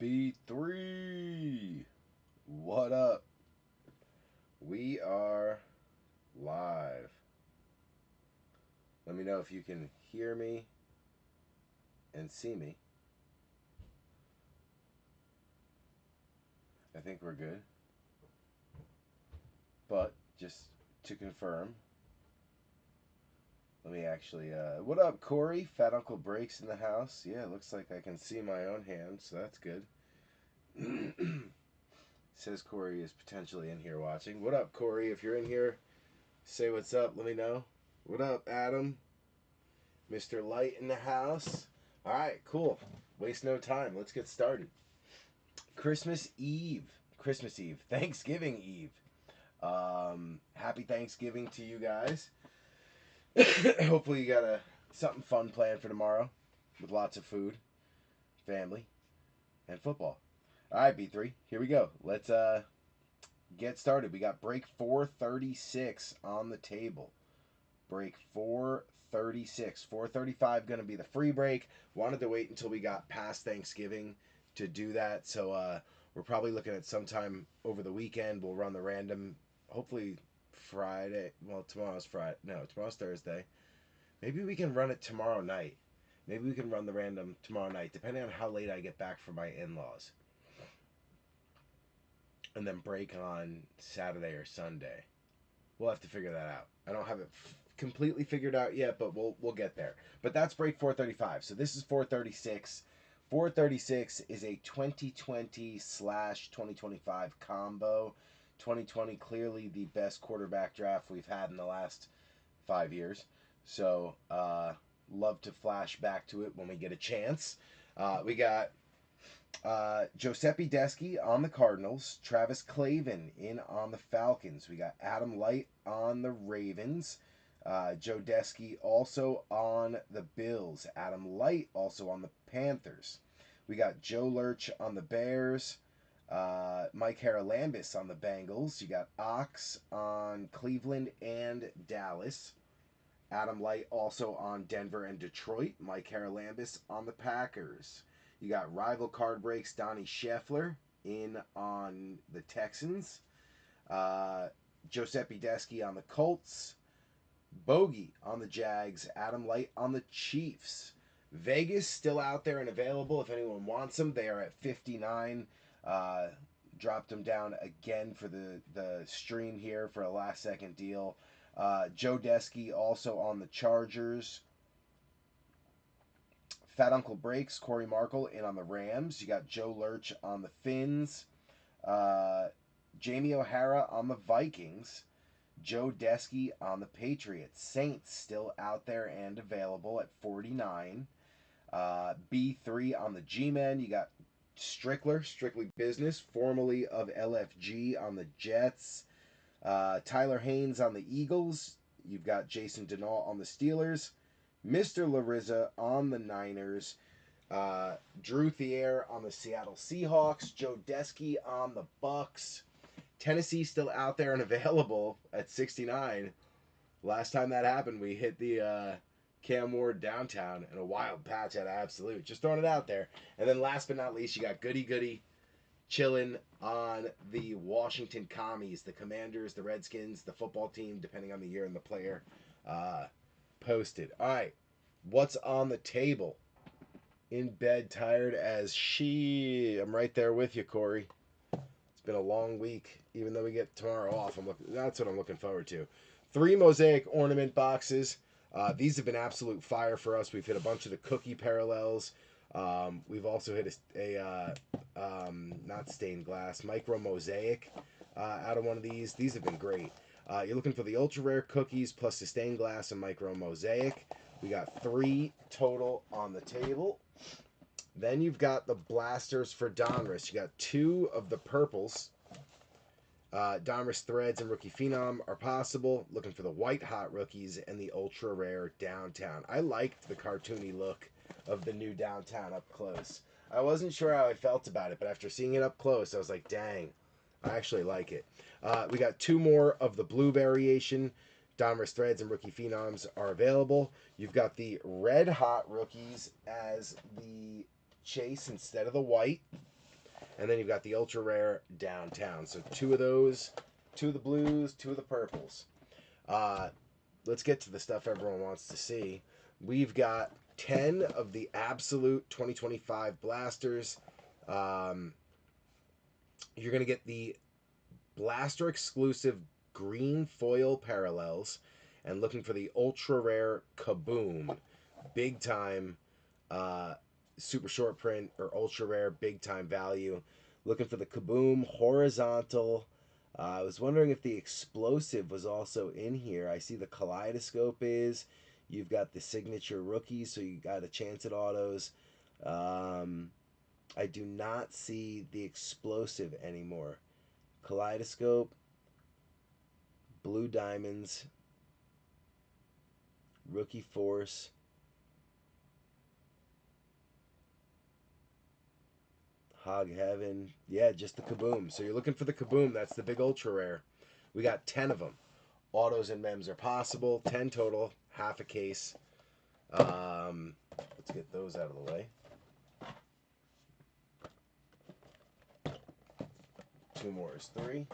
B3. What up? We are live. Let me know if you can hear me and see me. I think we're good. But just to confirm, let me actually. What up, Corey? Fat Uncle Breaks in the house. Yeah, looks like I can see my own hand, so that's good. Says Corey is potentially in here watching. What up, Corey? If you're in here, say what's up. Let me know. What up, Adam? Mr. Light in the house. All right, cool. Waste no time. Let's get started. Christmas Eve. Thanksgiving Eve. Happy Thanksgiving to you guys. Hopefully you got something fun planned for tomorrow with lots of food, family, and football. All right, B3. Here we go. Let's get started. We got break 436 on the table. Break 436. 435 going to be the free break. Wanted to wait until we got past Thanksgiving to do that. So we're probably looking at sometime over the weekend. We'll run the random, hopefully Friday. Well, tomorrow's Friday. No, tomorrow's Thursday. Maybe we can run it tomorrow night. Maybe we can run the random tomorrow night, depending on how late I get back from my in-laws. And then break on Saturday or Sunday. We'll have to figure that out. I don't have it completely figured out yet, but we'll get there. But that's break 435. So this is 436. 436 is a 2020 slash 2025 combo. 2020 clearly the best quarterback draft we've had in the last 5 years. So love to flash back to it when we get a chance. We got Giuseppe Deschi on the Cardinals, Travis Clavin in on the Falcons. We got Adam Light on the Ravens, Joe Deschi also on the Bills, Adam Light also on the Panthers. We got Joe Lurch on the Bears, Mike Haralambis on the Bengals. You got Ox on Cleveland and Dallas. Adam Light also on Denver and Detroit. Mike Haralambis on the Packers. You got rival card breaks, Donnie Scheffler in on the Texans. Giuseppe Deschi on the Colts. Bogey on the Jags. Adam Light on the Chiefs. Vegas still out there and available if anyone wants them. They are at 59. Dropped them down again for the stream here for a last second deal. Joe Deschi also on the Chargers. Fat Uncle Breaks, Corey Markle in on the Rams. You got Joe Lurch on the Finns. Jamie O'Hara on the Vikings. Joe Deschi on the Patriots. Saints still out there and available at 49. B3 on the G-Men. You got Strictly Business, formerly of LFG on the Jets. Tyler Haynes on the Eagles. You've got Jason Denault on the Steelers. Mr. Larissa on the Niners. Drew Thier on the Seattle Seahawks. Joe Deschi on the Bucks. Tennessee still out there and available at 69. Last time that happened, we hit the Cam Ward downtown in a wild patch at Absolute. Just throwing it out there. And then last but not least, you got Goody chilling on the Washington Commies, the Commanders, the Redskins, the football team, depending on the year and the player, posted. All right, what's on the table? In bed, tired as she. I'm right there with you, Corey. It's been a long week, even though we get tomorrow off. That's what I'm looking forward to. 3 Mosaic Ornament boxes. These have been absolute fire for us. We've hit a bunch of the cookie parallels. We've also hit a not stained glass, micro Mosaic out of one of these. These have been great. You're looking for the ultra rare cookies plus the stained glass and micro Mosaic. We got 3 total on the table. Then you've got the blasters for Donruss. You got 2 of the purples. Donruss Threads and Rookie Phenom are possible. Looking for the white hot rookies and the ultra rare downtown. I liked the cartoony look of the new downtown up close. I wasn't sure how I felt about it, but after seeing it up close, I was like, dang, I actually like it. We got 2 more of the blue variation. Donruss Threads and Rookie Phenoms are available. You've got the red hot rookies as the chase instead of the white. And then you've got the ultra rare downtown. So two of those, two of the blues, two of the purples. Let's get to the stuff everyone wants to see. We've got 10 of the absolute 2025 blasters. You're going to get the blaster exclusive green foil parallels, and looking for the ultra rare Kaboom, big time super short print or ultra rare big time value. Looking for the Kaboom horizontal. I was wondering if the explosive was also in here. I see the kaleidoscope is. You've got the signature rookies, so you got a chance at autos. I do not see the explosive anymore. Kaleidoscope, blue diamonds, rookie force, hog heaven. Yeah, just the Kaboom. So you're looking for the Kaboom. That's the big ultra rare. We got 10 of them. Autos and mems are possible. 10 total, half a case. Let's get those out of the way. 2 more is 3.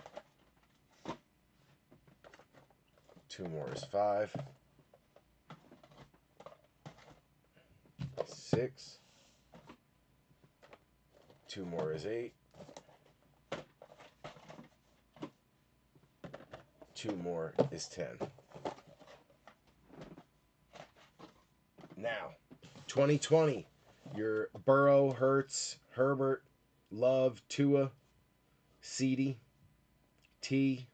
2 more is 5. 6. 2 more is 8. 2 more is 10. Now, 2020, your Burrow, Hurts, Herbert, Love, Tua, Ceedee, T,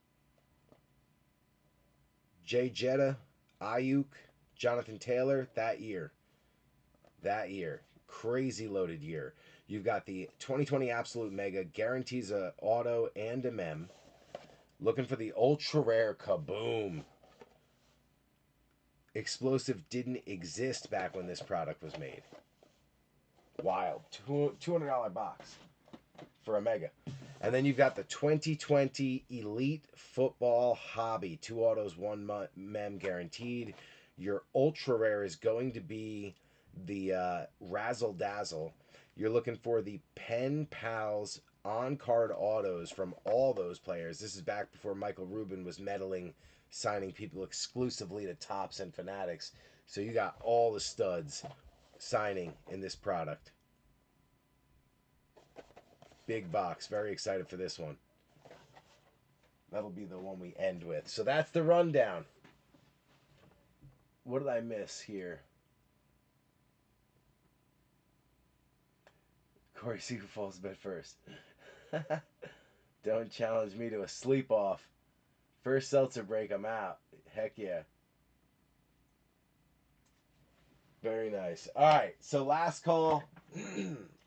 Jay Jetta, Ayuk, Jonathan Taylor, that year. Crazy loaded year. You've got the 2020 Absolute Mega, guarantees a auto and a mem. Looking for the ultra rare Kaboom. Explosive didn't exist back when this product was made. Wild. $200 box for a mega. And then you've got the 2020 Elite Football Hobby. 2 autos, 1 mem guaranteed. Your ultra rare is going to be the Razzle Dazzle. You're looking for the Pen Pals on-card autos from all those players. This is back before Michael Rubin was meddling, signing people exclusively to Topps and Fanatics. So you got all the studs signing in this product. Big box. Very excited for this one. That'll be the one we end with. So that's the rundown. What did I miss here? Corey, see who falls to bed first. Don't challenge me to a sleep off. First seltzer break, I'm out. Heck yeah. Very nice. All right, so last call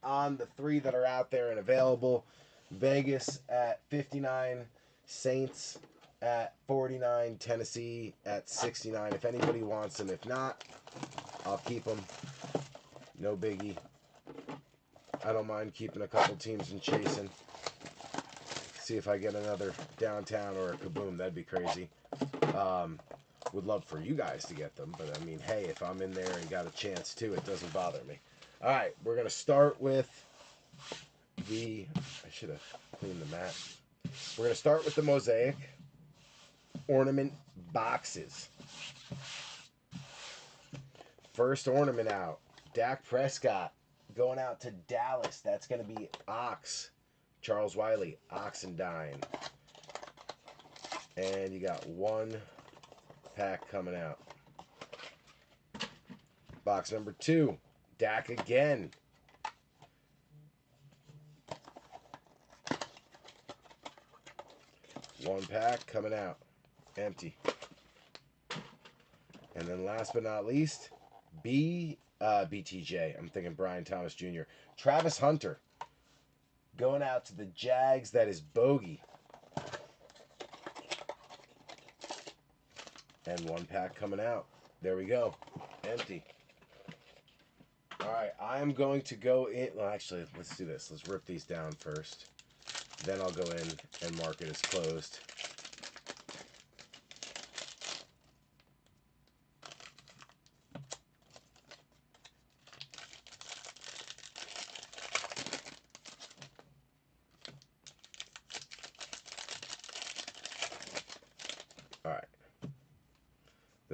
on the 3 that are out there and available. Vegas at 59, Saints at 49, Tennessee at 69. If anybody wants them, if not, I'll keep them. No biggie. I don't mind keeping a couple teams and chasing. See if I get another downtown or a Kaboom. That'd be crazy. Would love for you guys to get them, but I mean, hey, if I'm in there and got a chance too, it doesn't bother me. All right, we're gonna start with the. I should have cleaned the mat. We're gonna start with the Mosaic Ornament boxes. First ornament out. Dak Prescott going out to Dallas. That's gonna be Ox. Charles Wiley, Oxendine. And you got 1 pack coming out. Box number 2, Dak again. One pack coming out. Empty. And then last but not least, BTJ. I'm thinking Brian Thomas Jr. Travis Hunter. Going out to the Jags. That is Bogey. And 1 pack coming out. There we go. Empty. All right, I am going to go in. Well, actually, let's do this. Let's rip these down first. Then I'll go in and mark it as closed.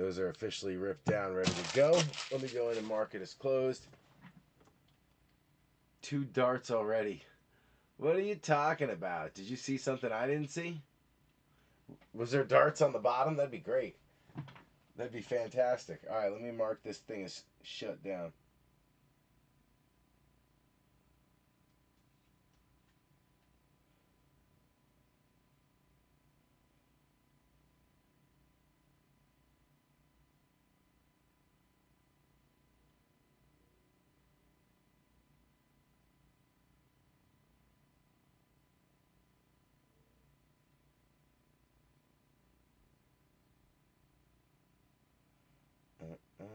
Those are officially ripped down, ready to go. Let me go in and mark it as closed. 2 darts already. What are you talking about? Did you see something I didn't see? Was there darts on the bottom? That'd be great. That'd be fantastic. All right, let me mark this thing as shut down. Uh, uh,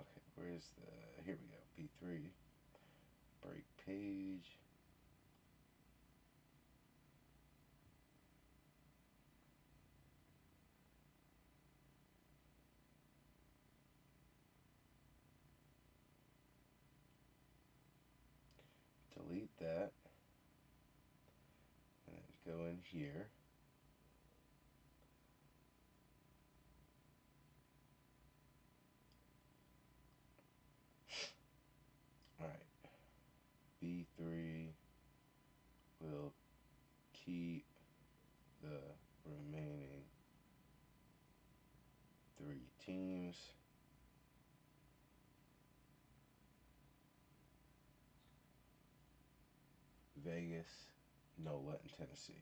Okay, where's the... Here we go. B3. Break page. Delete that. And then go in here. Alright. B3 will keep the remaining 3 teams. Vegas, NOLA, and Tennessee.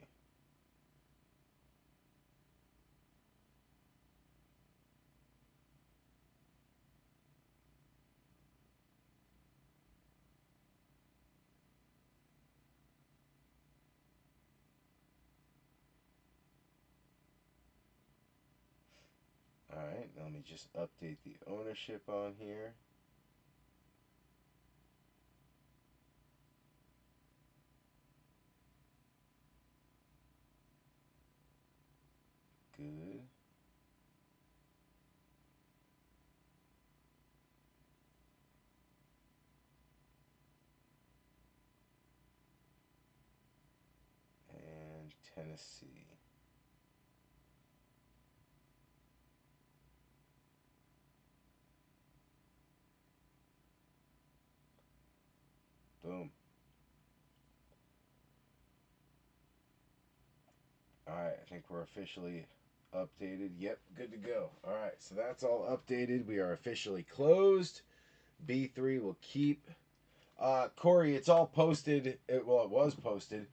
Alright, let me just update the ownership on here. Good. And Tennessee. Boom. Alright, I think we're officially updated. Yep, good to go. Alright, so that's all updated. We are officially closed. B3 will keep. Corey, it's all posted. Well, it was posted.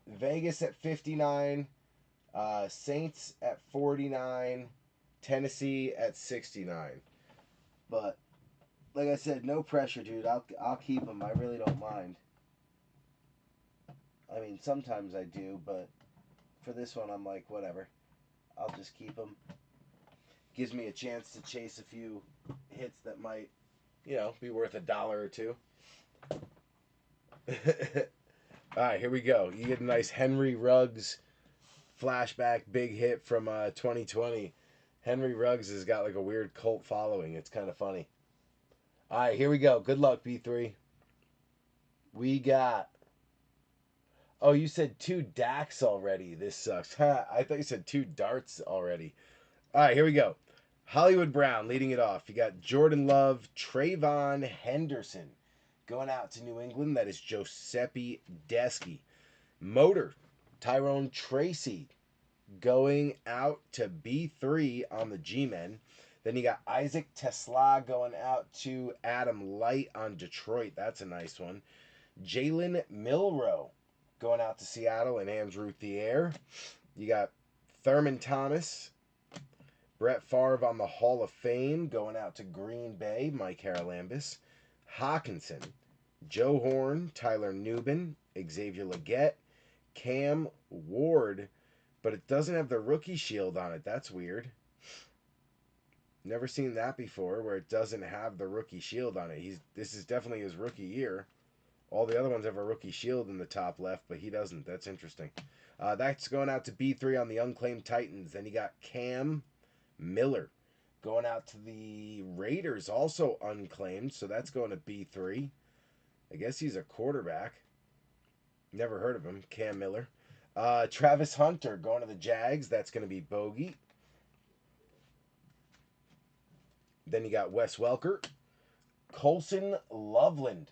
Vegas at 59. Saints at 49. Tennessee at 69. But, like I said, no pressure, dude. I'll keep them. I really don't mind. I mean, sometimes I do, but for this one, I'm like, whatever. I'll just keep them. Gives me a chance to chase a few hits that might, be worth $1 or $2. All right, here we go. You get a nice Henry Ruggs flashback big hit from 2020. Henry Ruggs has got like a weird cult following. It's kind of funny. All right, here we go. Good luck, B3. We got... Oh, you said 2 Dax already. This sucks. I thought you said 2 darts already. All right, here we go. Hollywood Brown leading it off. You got Jordan Love, Trayvon Henderson. Going out to New England, that is Giuseppe Deschi. Motor, Tyrone Tracy. Going out to B3 on the G-Men. Then you got Isaac Tesla going out to Adam Light on Detroit. That's a nice one. Jalen Milroe going out to Seattle and Andrew Thier. You got Thurman Thomas. Brett Favre on the Hall of Fame going out to Green Bay. Mike Haralambis. Hawkinson. Joe Horn. Tyler Nubin. Xavier Legette. Cam Ward. But it doesn't have the rookie shield on it. That's weird. Never seen that before where it doesn't have the rookie shield on it. This is definitely his rookie year. All the other ones have a rookie shield in the top left, but he doesn't. That's interesting. That's going out to B3 on the Unclaimed Titans. Then you got Cam Miller going out to the Raiders, also unclaimed. So that's going to B3. I guess he's a quarterback. Never heard of him. Cam Miller. Travis Hunter going to the Jags. That's going to be Bogey. Then you got Wes Welker. Colson Loveland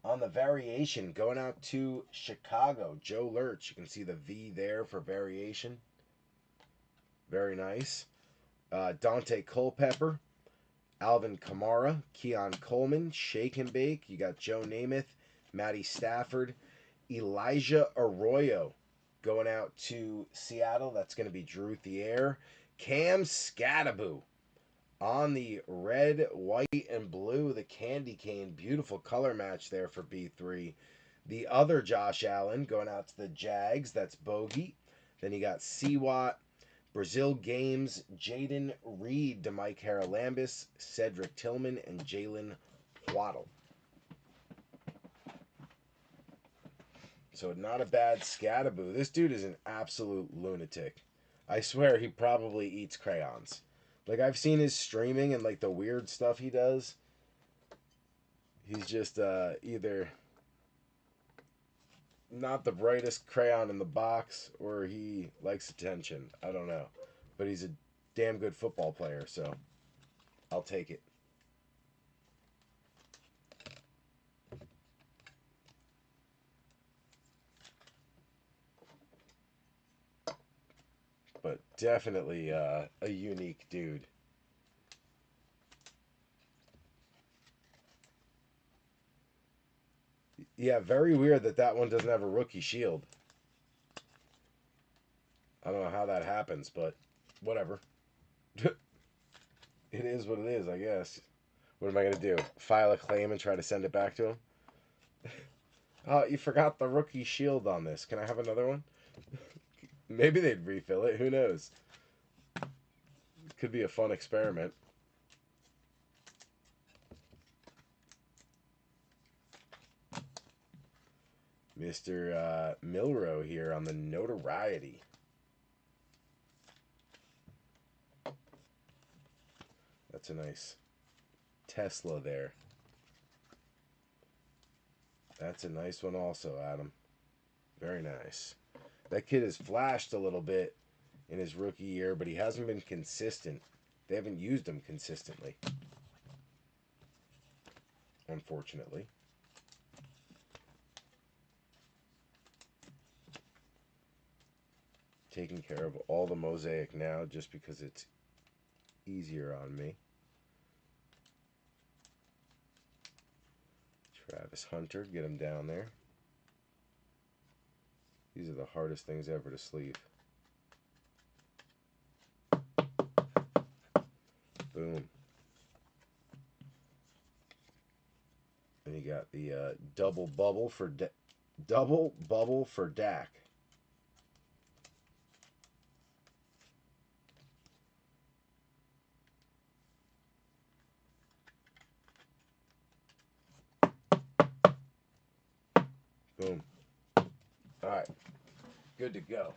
on the variation going out to Chicago. Joe Lurch. You can see the V there for variation. Very nice. Dante Culpepper. Alvin Kamara. Keon Coleman. Shake and Bake. You got Joe Namath. Matty Stafford. Elijah Arroyo going out to Seattle. That's going to be Drew Thier. Cam Scattaboo on the red, white, and blue, the candy cane. Beautiful color match there for B3. The other Josh Allen going out to the Jags. That's Bogey. Then you got Seawat, Brazil Games, Jaden Reed, DeMike Haralambis, Cedric Tillman, and Jalen Waddle. So not a bad Scattaboo. This dude is an absolute lunatic. I swear he probably eats crayons. Like, I've seen his streaming and, like, the weird stuff he does. He's just either not the brightest crayon in the box or he likes attention. I don't know. But he's a damn good football player, so I'll take it. But definitely a unique dude. Yeah, very weird that one doesn't have a rookie shield. I don't know how that happens, but whatever. It is what it is, I guess. What am I going to do? File a claim and try to send it back to him? Oh, you forgot the rookie shield on this. Can I have another one? Maybe they'd refill it. Who knows? Could be a fun experiment. Mr. Milrow here on the notoriety. That's a nice Tesla there. That's a nice one also, Adam. Very nice. That kid has flashed a little bit in his rookie year, but he hasn't been consistent. They haven't used him consistently, unfortunately. Taking care of all the Mosaic now just because it's easier on me. Travis Hunter, get him down there. These are the hardest things ever to sleeve. Boom. And you got the double bubble for Dak. Boom. All right. Good to go.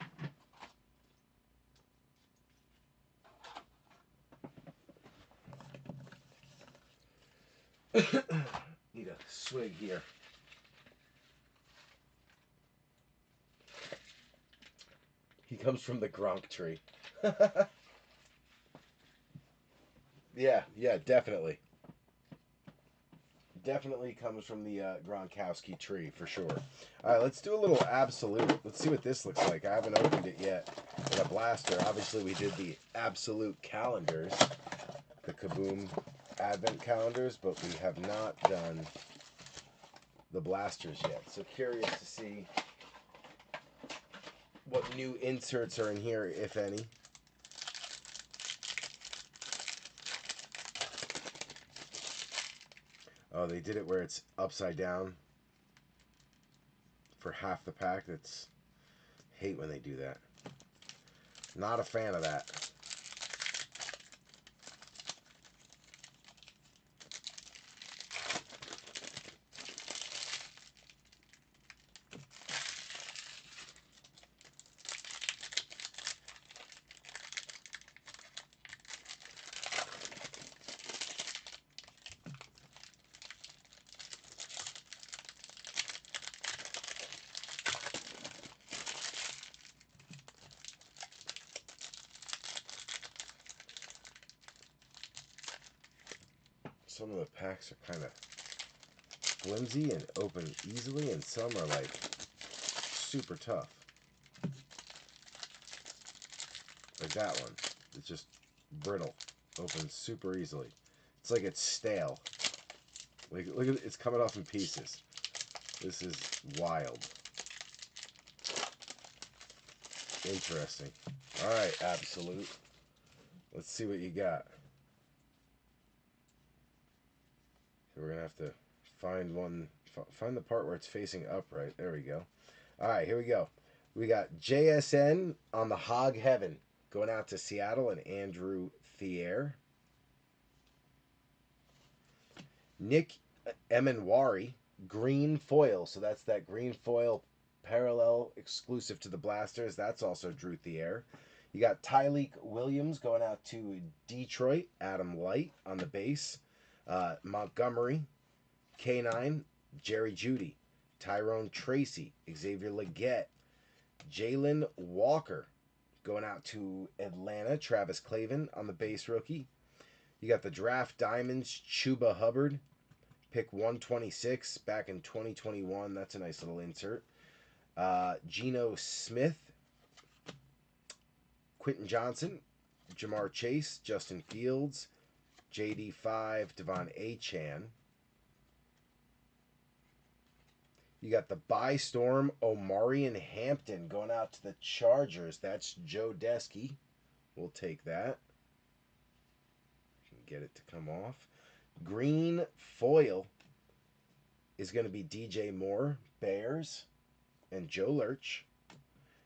Need a swig here. He comes from the Gronk tree. Yeah, definitely. Definitely comes from the Gronkowski tree, for sure. All right, let's do a little absolute. Let's see what this looks like. I haven't opened it yet in a blaster. Obviously, we did the absolute calendars, the Kaboom advent calendars, but we have not done the blasters yet. So curious to see what new inserts are in here, if any. Oh, they did it where it's upside down for half the pack. That's hate when they do that. Not a fan of that. Some of the packs are kind of flimsy and open easily, and some are like super tough. Like that one. It's just brittle. Opens super easily. It's like it's stale. Like, look at it, it's coming off in pieces. This is wild. Interesting. Alright, Absolute. Let's see what you got. So we're going to have to find one, find the part where it's facing upright. There we go. Alright, here we go. We got JSN on the Hog Heaven going out to Seattle and Andrew Thier. Nick Emanwari, green foil. So that's that green foil parallel exclusive to the blasters. That's also Drew Thier. You got Tyleek Williams going out to Detroit. Adam Light on the base. Montgomery, K9, Jerry Jeudy, Tyrone Tracy, Xavier Legette, Jalen Walker going out to Atlanta. Travis Clavin on the base rookie. You got the Draft Diamonds, Chuba Hubbard, pick 126 back in 2021. That's a nice little insert. Geno Smith, Quentin Johnson, Jamar Chase, Justin Fields, JD5, Devon Achane. You got the Storm, Omarion Hampton going out to the Chargers. That's Joe Desky. We'll take that. Get it to come off. Green foil is going to be DJ Moore, Bears, and Joe Lurch.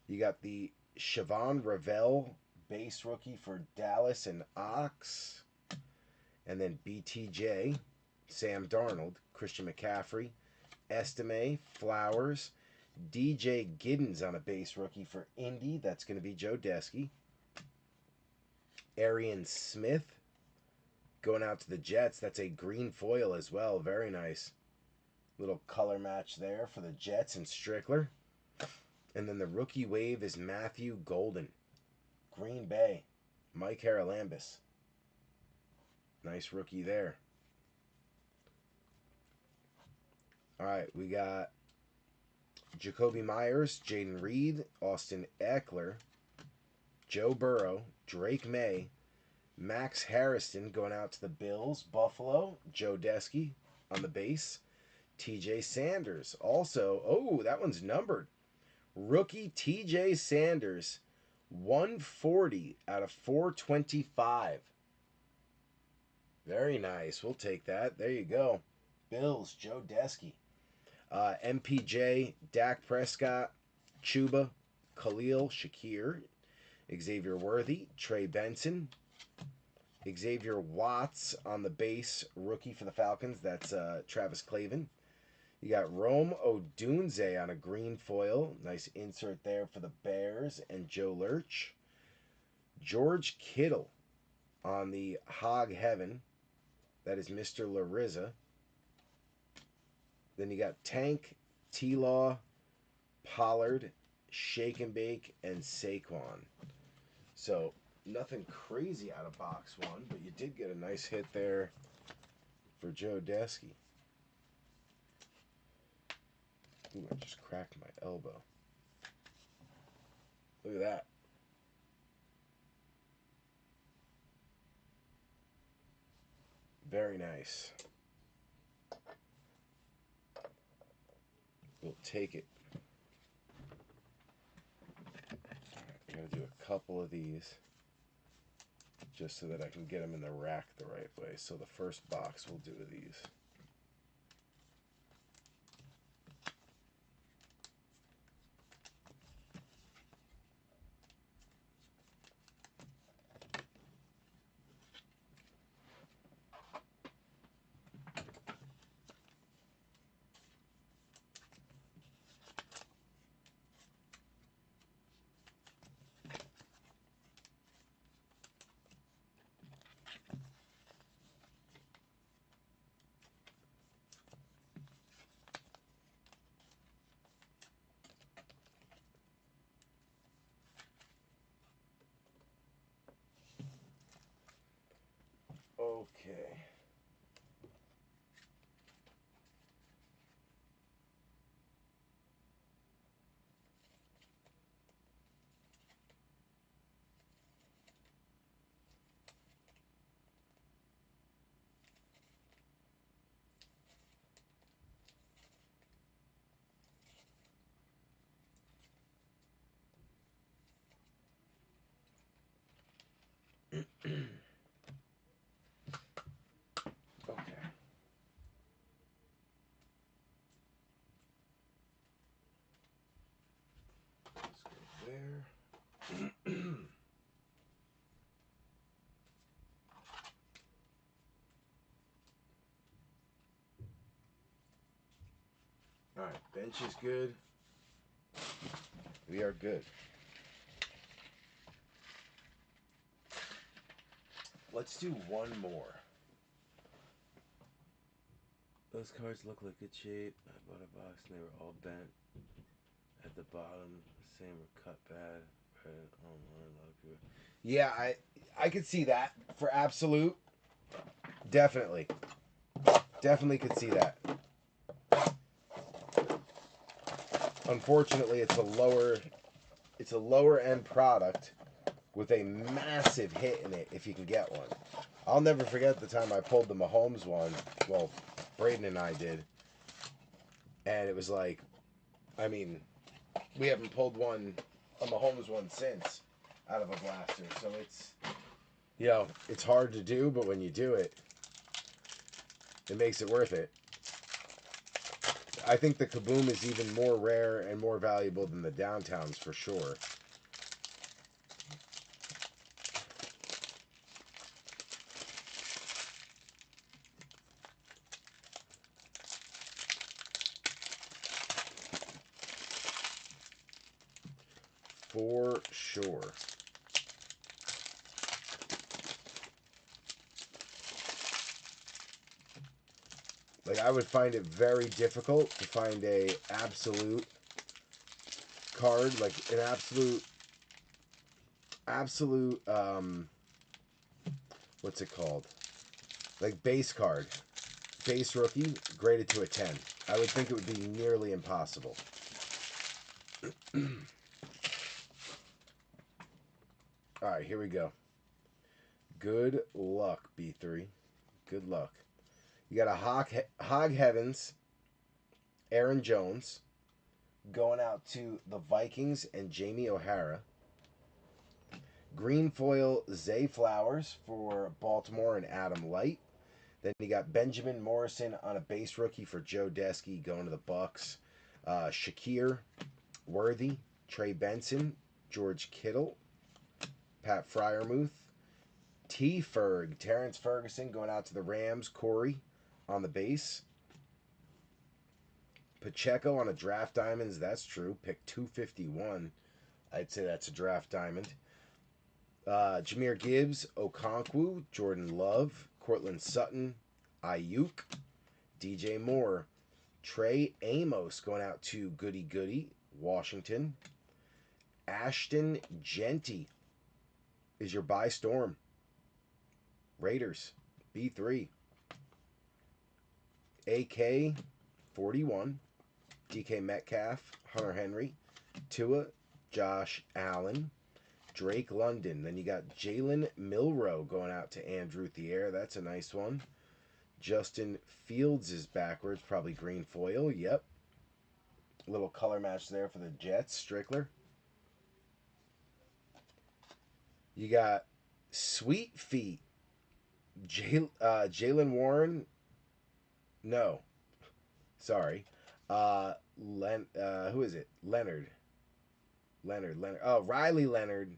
You got the Siobhan Ravel base rookie for Dallas and Ox. And then BTJ, Sam Darnold, Christian McCaffrey, Estime, Flowers, DJ Giddens on a base rookie for Indy. That's going to be Joe Desky. Arian Smith going out to the Jets. That's a green foil as well. Very nice. Little color match there for the Jets and Strickler. And then the rookie wave is Matthew Golden. Green Bay, Mike Haralambis. Nice rookie there. All right, we got Jacoby Myers, Jaden Reed, Austin Eckler, Joe Burrow, Drake May, Max Harrison going out to the Bills, Buffalo, Joe Desky on the base, TJ Sanders. Also, oh, that one's numbered. Rookie TJ Sanders, 140 out of 425. Very nice. We'll take that. There you go. Bills, Joe Desky. MPJ, Dak Prescott, Chuba, Khalil Shakir, Xavier Worthy, Trey Benson, Xavier Watts on the base, rookie for the Falcons. That's Travis Clavin. You got Rome Odunze on a green foil. Nice insert there for the Bears and Joe Lurch. George Kittle on the Hog Heaven. That is Mr. Larissa. Then you got Tank, T-Law, Pollard, Shake and Bake, and Saquon. So, nothing crazy out of box one, but you did get a nice hit there for Joe Desky. Ooh, I just cracked my elbow. Look at that. Very nice. We'll take it. I gotta do a couple of these just so that I can get them in the rack the right way. So the first box we'll do these. Okay. Okay. Let's go there. Alright, bench is good. We are good. Let's do one more. Those cards look like good shape. I bought a box and they were all bent at the bottom. Same were cut bad. Online, a lot of people. Yeah, I could see that for absolute. Definitely. Definitely could see that. Unfortunately, it's a lower end product with a massive hit in it if you can get one. I'll never forget the time I pulled the Mahomes one. Well, Braden and I did. And it was like, I mean, we haven't pulled a Mahomes one since out of a blaster. So it's, it's hard to do, but when you do it, it makes it worth it. I think the Kaboom is even more rare and more valuable than the Downtowns for sure. For sure. Like, I would find it very difficult to find a absolute card, like an absolute, what's it called? Like base card, base rookie, graded to a 10. I would think it would be nearly impossible. All right, here we go. Good luck, B3. Good luck. You got a Hog Heavens, Aaron Jones, going out to the Vikings and Jamie O'Hara. Green foil Zay Flowers for Baltimore and Adam Light. Then you got Benjamin Morrison on a base rookie for Joe Desky going to the Bucks. Shakir Worthy, Trey Benson, George Kittle, Pat Fryermuth, T. Ferg, Terrence Ferguson going out to the Rams. Corey on the base. Pacheco on a draft diamonds. That's true. Pick 251. I'd say that's a draft diamond. Jahmyr Gibbs, Okonkwo, Jordan Love, Cortland Sutton, Ayuk, DJ Moore, Trey Amos going out to Goody Goody, Washington. Ashton Genty is your buy storm. Raiders, B3. AK 41, DK Metcalf, Hunter Henry, Tua, Josh Allen, Drake London. Then you got Jalen Milroe going out to Andrew Thier. That's a nice one. Justin Fields is backwards, probably green foil. Yep. Little color match there for the Jets. Strickler. You got Sweet Feet. Jalen Warren. No. Sorry. Who is it? Leonard. Oh, Riley Leonard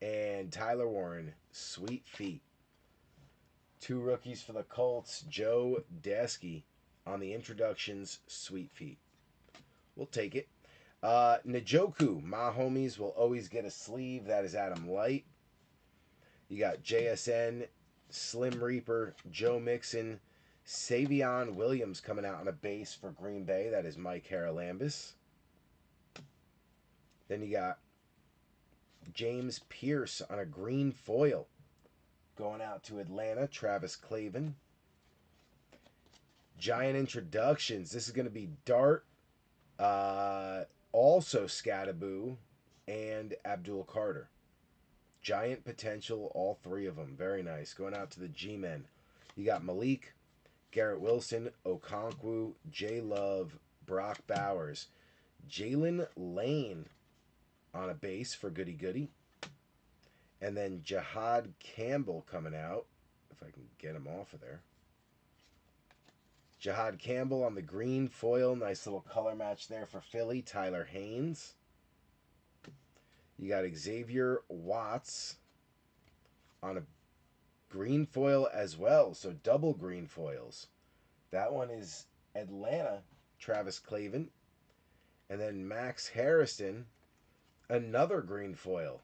and Tyler Warren. Sweet Feet. 2 rookies for the Colts. Joe Desky on the introductions. Sweet Feet. We'll take it. Njoku. My homies will always get a sleeve. That is Adam Light. You got JSN, Slim Reaper, Joe Mixon, Savion Williams coming out on a base for Green Bay. That is Mike Haralambis. Then you got James Pierce on a green foil. Going out to Atlanta, Travis Clavin. Giant introductions. This is going to be Dart, also Scattaboo, and Abdul Carter. Giant potential, all 3 of them. Very nice. Going out to the G-Men. You got Malik, Garrett Wilson, Okonkwo, J. Love, Brock Bowers, Jalen Lane on a base for Goody Goody. And then Jihad Campbell coming out. If I can get him off of there. Jihad Campbell on the green foil. Nice little color match there for Philly. Tyler Haynes. You got Xavier Watts on a green foil as well. So double green foils. That one is Atlanta. Travis Clavin. And then Max Harrison. Another green foil.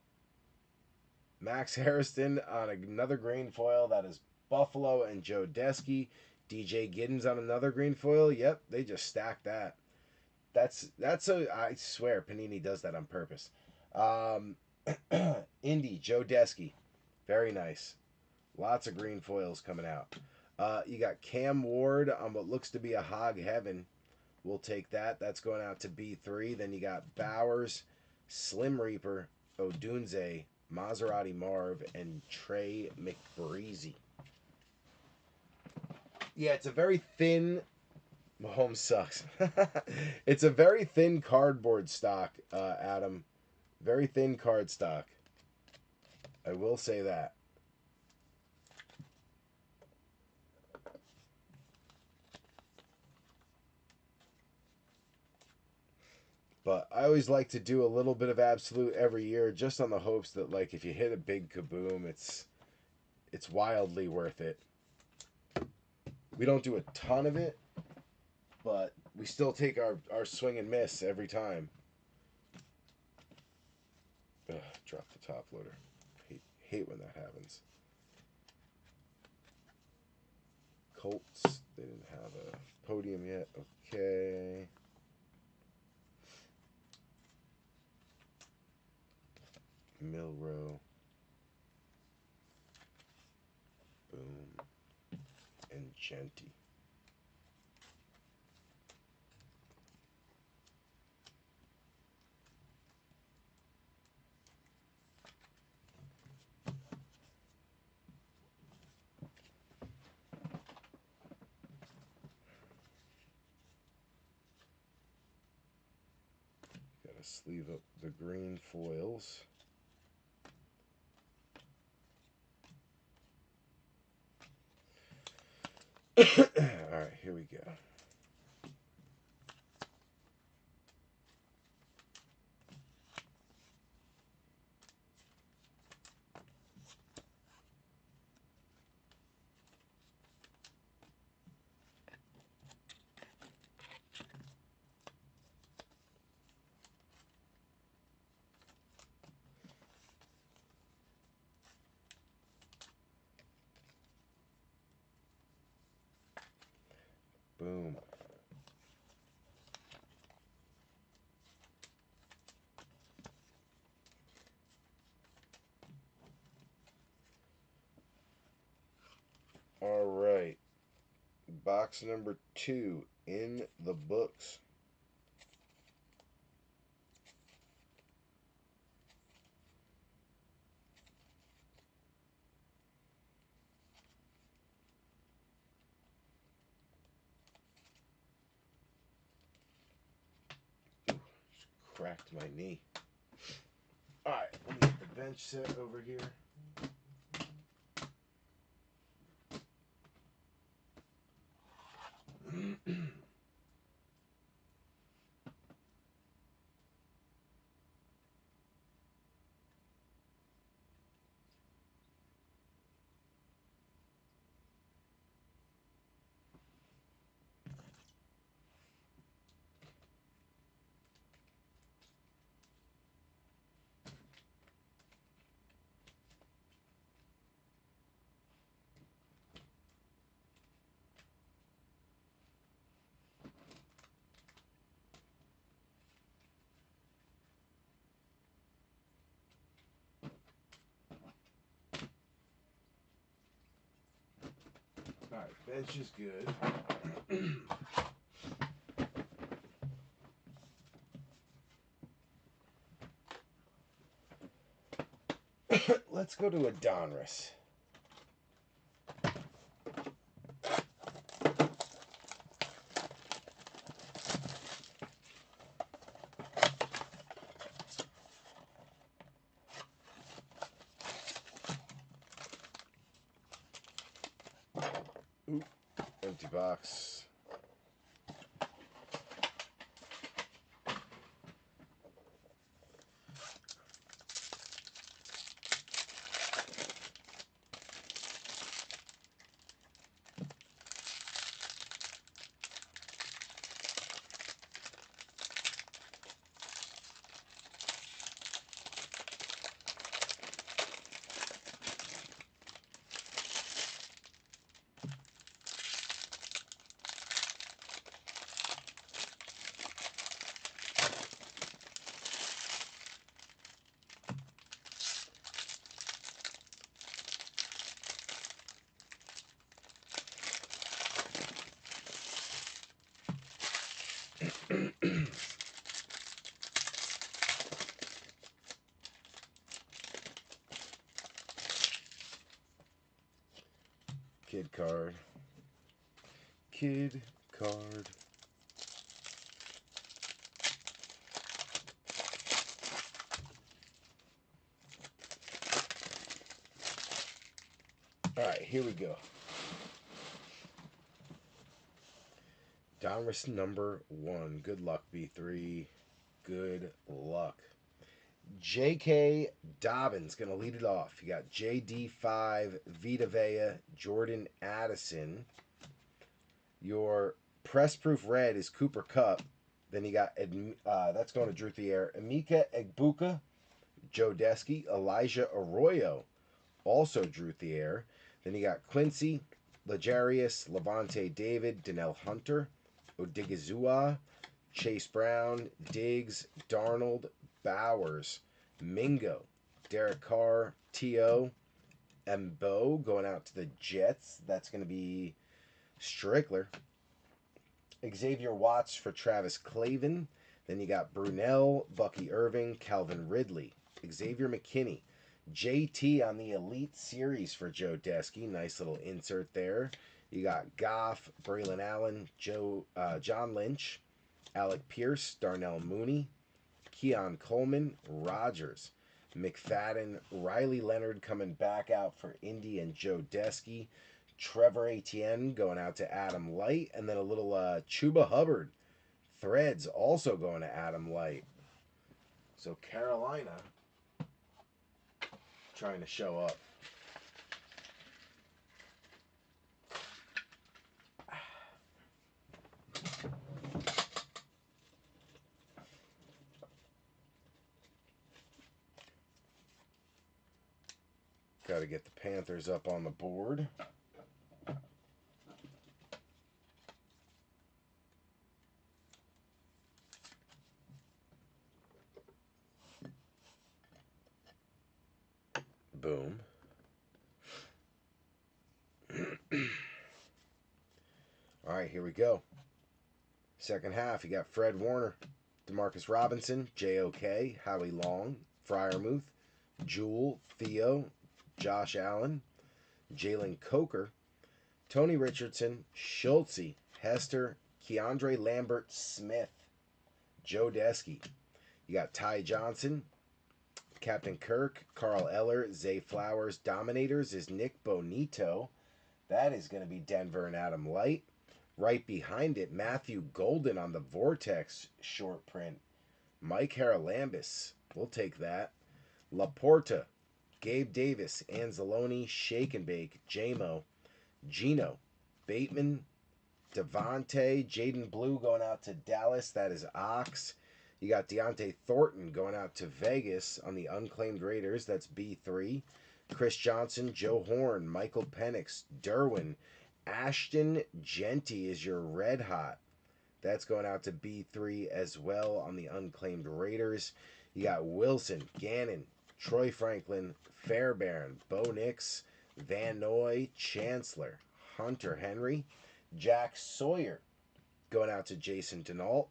Max Harrison on another green foil. That is Buffalo and Joe Desky. DJ Giddens on another green foil. Yep, they just stacked that. That's I swear Panini does that on purpose. Indy, Joe Desky. Very nice. Lots of green foils coming out. You got Cam Ward on what looks to be a Hog Heaven. We'll take that. That's going out to B3. Then you got Bowers, Slim Reaper, Odunze, Maserati Marv, and Trey McBreezy. Yeah, it's a very thin... Mahomes sucks. It's a very thin cardboard stock, Adam. Very thin card stock. I will say that. But I always like to do a little bit of absolute every year, just on the hopes that, like, if you hit a big kaboom, it's wildly worth it. We don't do a ton of it, but we still take our swing and miss every time. Ugh, drop the top loader. Hate when that happens. Colts, they didn't have a podium yet. Okay. Milrow. Boom. And Genty. Gotta sleeve up the green foils. Alright, here we go. Boom. All right. Box number 2 in the books. Just cracked my knee. All right, let me get the bench set over here. All right, bench is good. Let's go to a Donruss. Ooh, empty box. Kid card. Kid card. Alright, here we go. Donruss number 1. Good luck, B3. Good luck. J.K. Dobbins going to lead it off. You got JD5, Vita Vea, Jordan Addison. Your press proof red is Cooper Kupp. Then you got, that's going to Drew Thier. Emeka Egbuka, Joe Desky, Elijah Arroyo, also Drew Thier. Then you got Quincy, Legarius, Levante David, Donnell Hunter, Odigizua, Chase Brown, Diggs, Darnold, Bowers, Mingo, Derek Carr, T.O., Embo going out to the Jets. That's going to be Strickler. Xavier Watts for Travis Clavin. Then you got Brunell, Bucky Irving, Calvin Ridley, Xavier McKinney, JT on the Elite Series for Joe Desky. Nice little insert there. You got Goff, Braylon Allen, John Lynch, Alec Pierce, Darnell Mooney, Keon Coleman, Rogers, McFadden, Riley Leonard coming back out for Indy and Joe Desky, Trevor Etienne going out to Adam Light, and then a little Chuba Hubbard threads also going to Adam Light. So Carolina trying to show up. Got to get the Panthers up on the board. Boom. All right, here we go. Second half, you got Fred Warner, Demarcus Robinson, JOK, Howie Long, Fryermuth, Jewel, Theo, Josh Allen, Jalen Coker, Tony Richardson, Schultze, Hester, Keandre Lambert Smith, Joe Desky. You got Ty Johnson, Captain Kirk, Carl Eller, Zay Flowers. Dominators is Nick Bonito. That is going to be Denver and Adam Light. Right behind it, Matthew Golden on the Vortex short print. Mike Haralambis. We'll take that. Laporta, Gabe Davis, Anzalone, Shake and Bake, J-Mo, Gino, Bateman, Devontae, Jaden Blue going out to Dallas. That is Ox. You got Deontay Thornton going out to Vegas on the Unclaimed Raiders. That's B3. Chris Johnson, Joe Horn, Michael Penix, Derwin, Ashton Genty is your red hot. That's going out to B3 as well on the Unclaimed Raiders. You got Wilson, Gannon, Troy Franklin, Fairbairn, Bo Nix, Van Noy, Chancellor, Hunter Henry, Jack Sawyer going out to Jason Denault,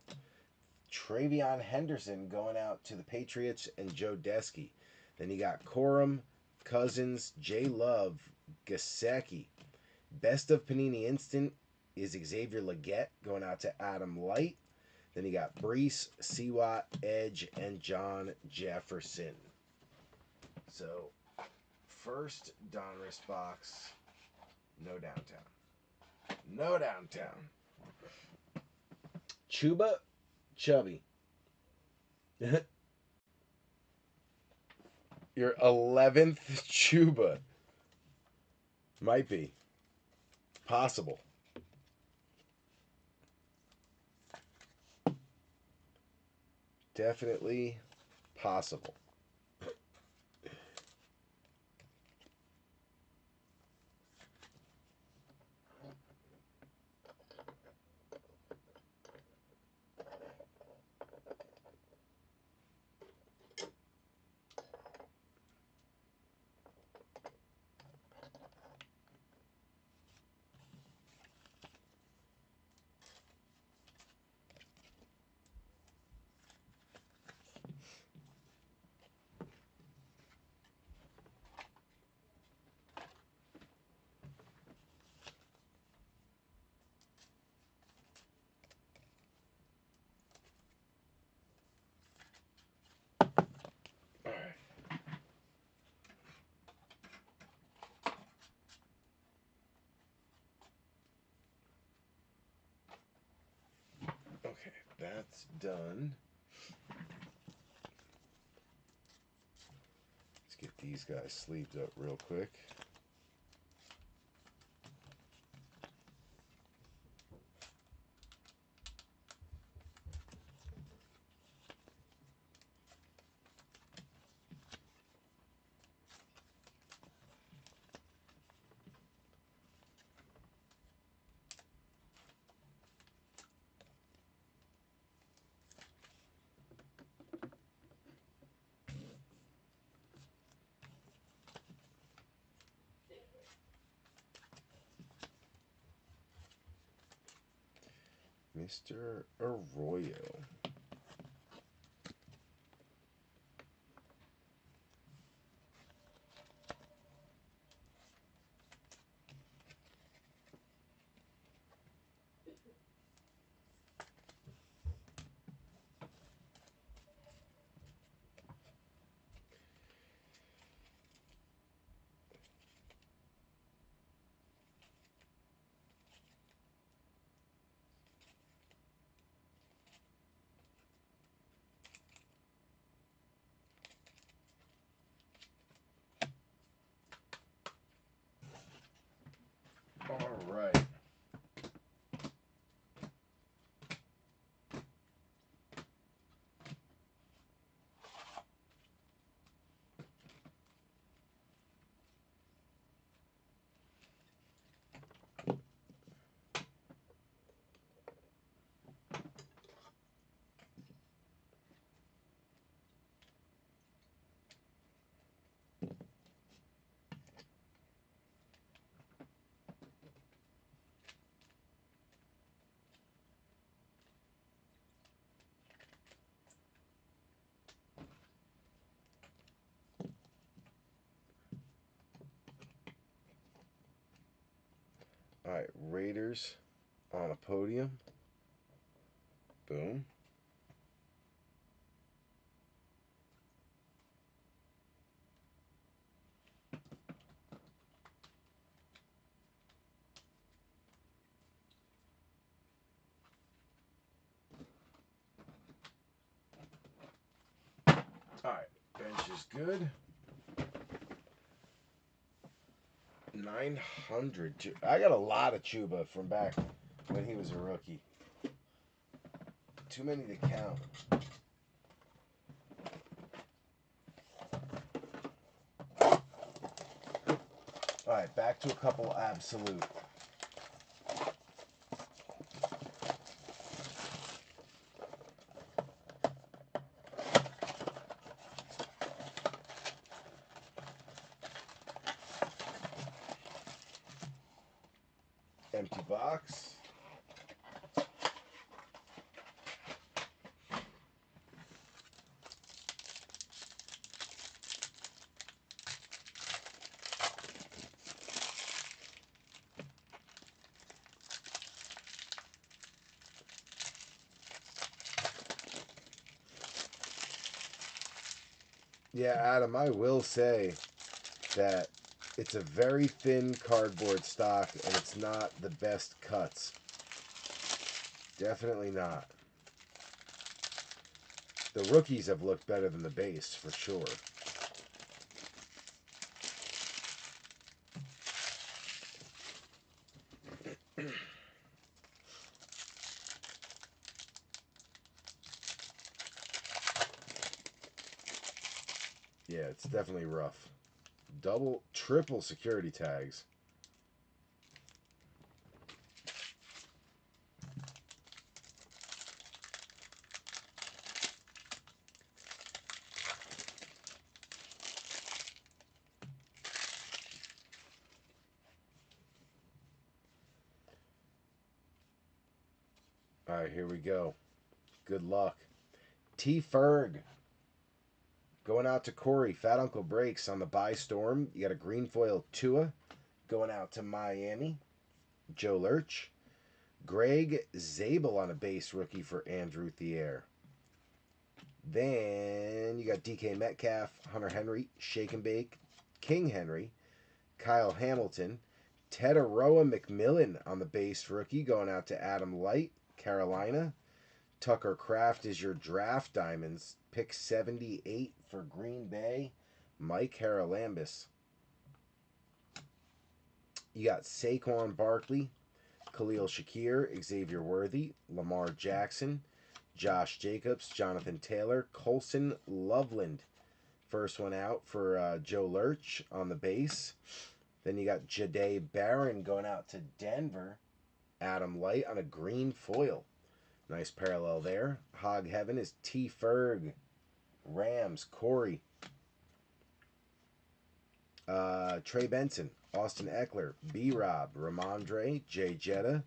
Travion Henderson going out to the Patriots and Joe Desky. Then you got Corum, Cousins, J Love, Gasecki. Best of Panini Instant is Xavier Legette going out to Adam Light. Then you got Brees, Seawat, Edge, and John Jefferson. So, first Donruss box No downtown. No downtown. Chuba Chubby. Your 11th Chuba. Might be. Possible. Definitely possible. All right. Okay, that's done. Let's get these guys sleeved up real quick. Mr. Arroyo. All right. All right, Raiders on a podium. Boom. All right, bench is good. 900. I got a lot of Chuba from back when he was a rookie. Too many to count. All right, back to a couple absolute. Empty box. Yeah, Adam, I will say that It's a very thin cardboard stock, and it's not the best cuts. Definitely not. The rookies have looked better than the base, for sure. Yeah, it's definitely rough. Double, triple security tags. All right, here we go. Good luck. T. Ferg. Going out to Corey. Fat Uncle Breaks on the buy storm. You got a green foil Tua going out to Miami. Joe Lurch. Greg Zabel on a base rookie for Andrew Thier. Then you got DK Metcalf, Hunter Henry, Shake and Bake, King Henry, Kyle Hamilton, Tedoroa McMillan on the base rookie going out to Adam Light, Carolina. Tucker Kraft is your draft diamonds. Pick 78 for Green Bay, Mike Haralambis. You got Saquon Barkley, Khalil Shakir, Xavier Worthy, Lamar Jackson, Josh Jacobs, Jonathan Taylor, Colson Loveland. First one out for Joe Lurch on the base. Then you got Jahdae Barron going out to Denver. Adam Light on a green foil. Nice parallel there. Hog Heaven is T. Ferg. Rams, Corey. Trey Benson, Austin Eckler, B-Rob, Ramondre, Jay Jetta,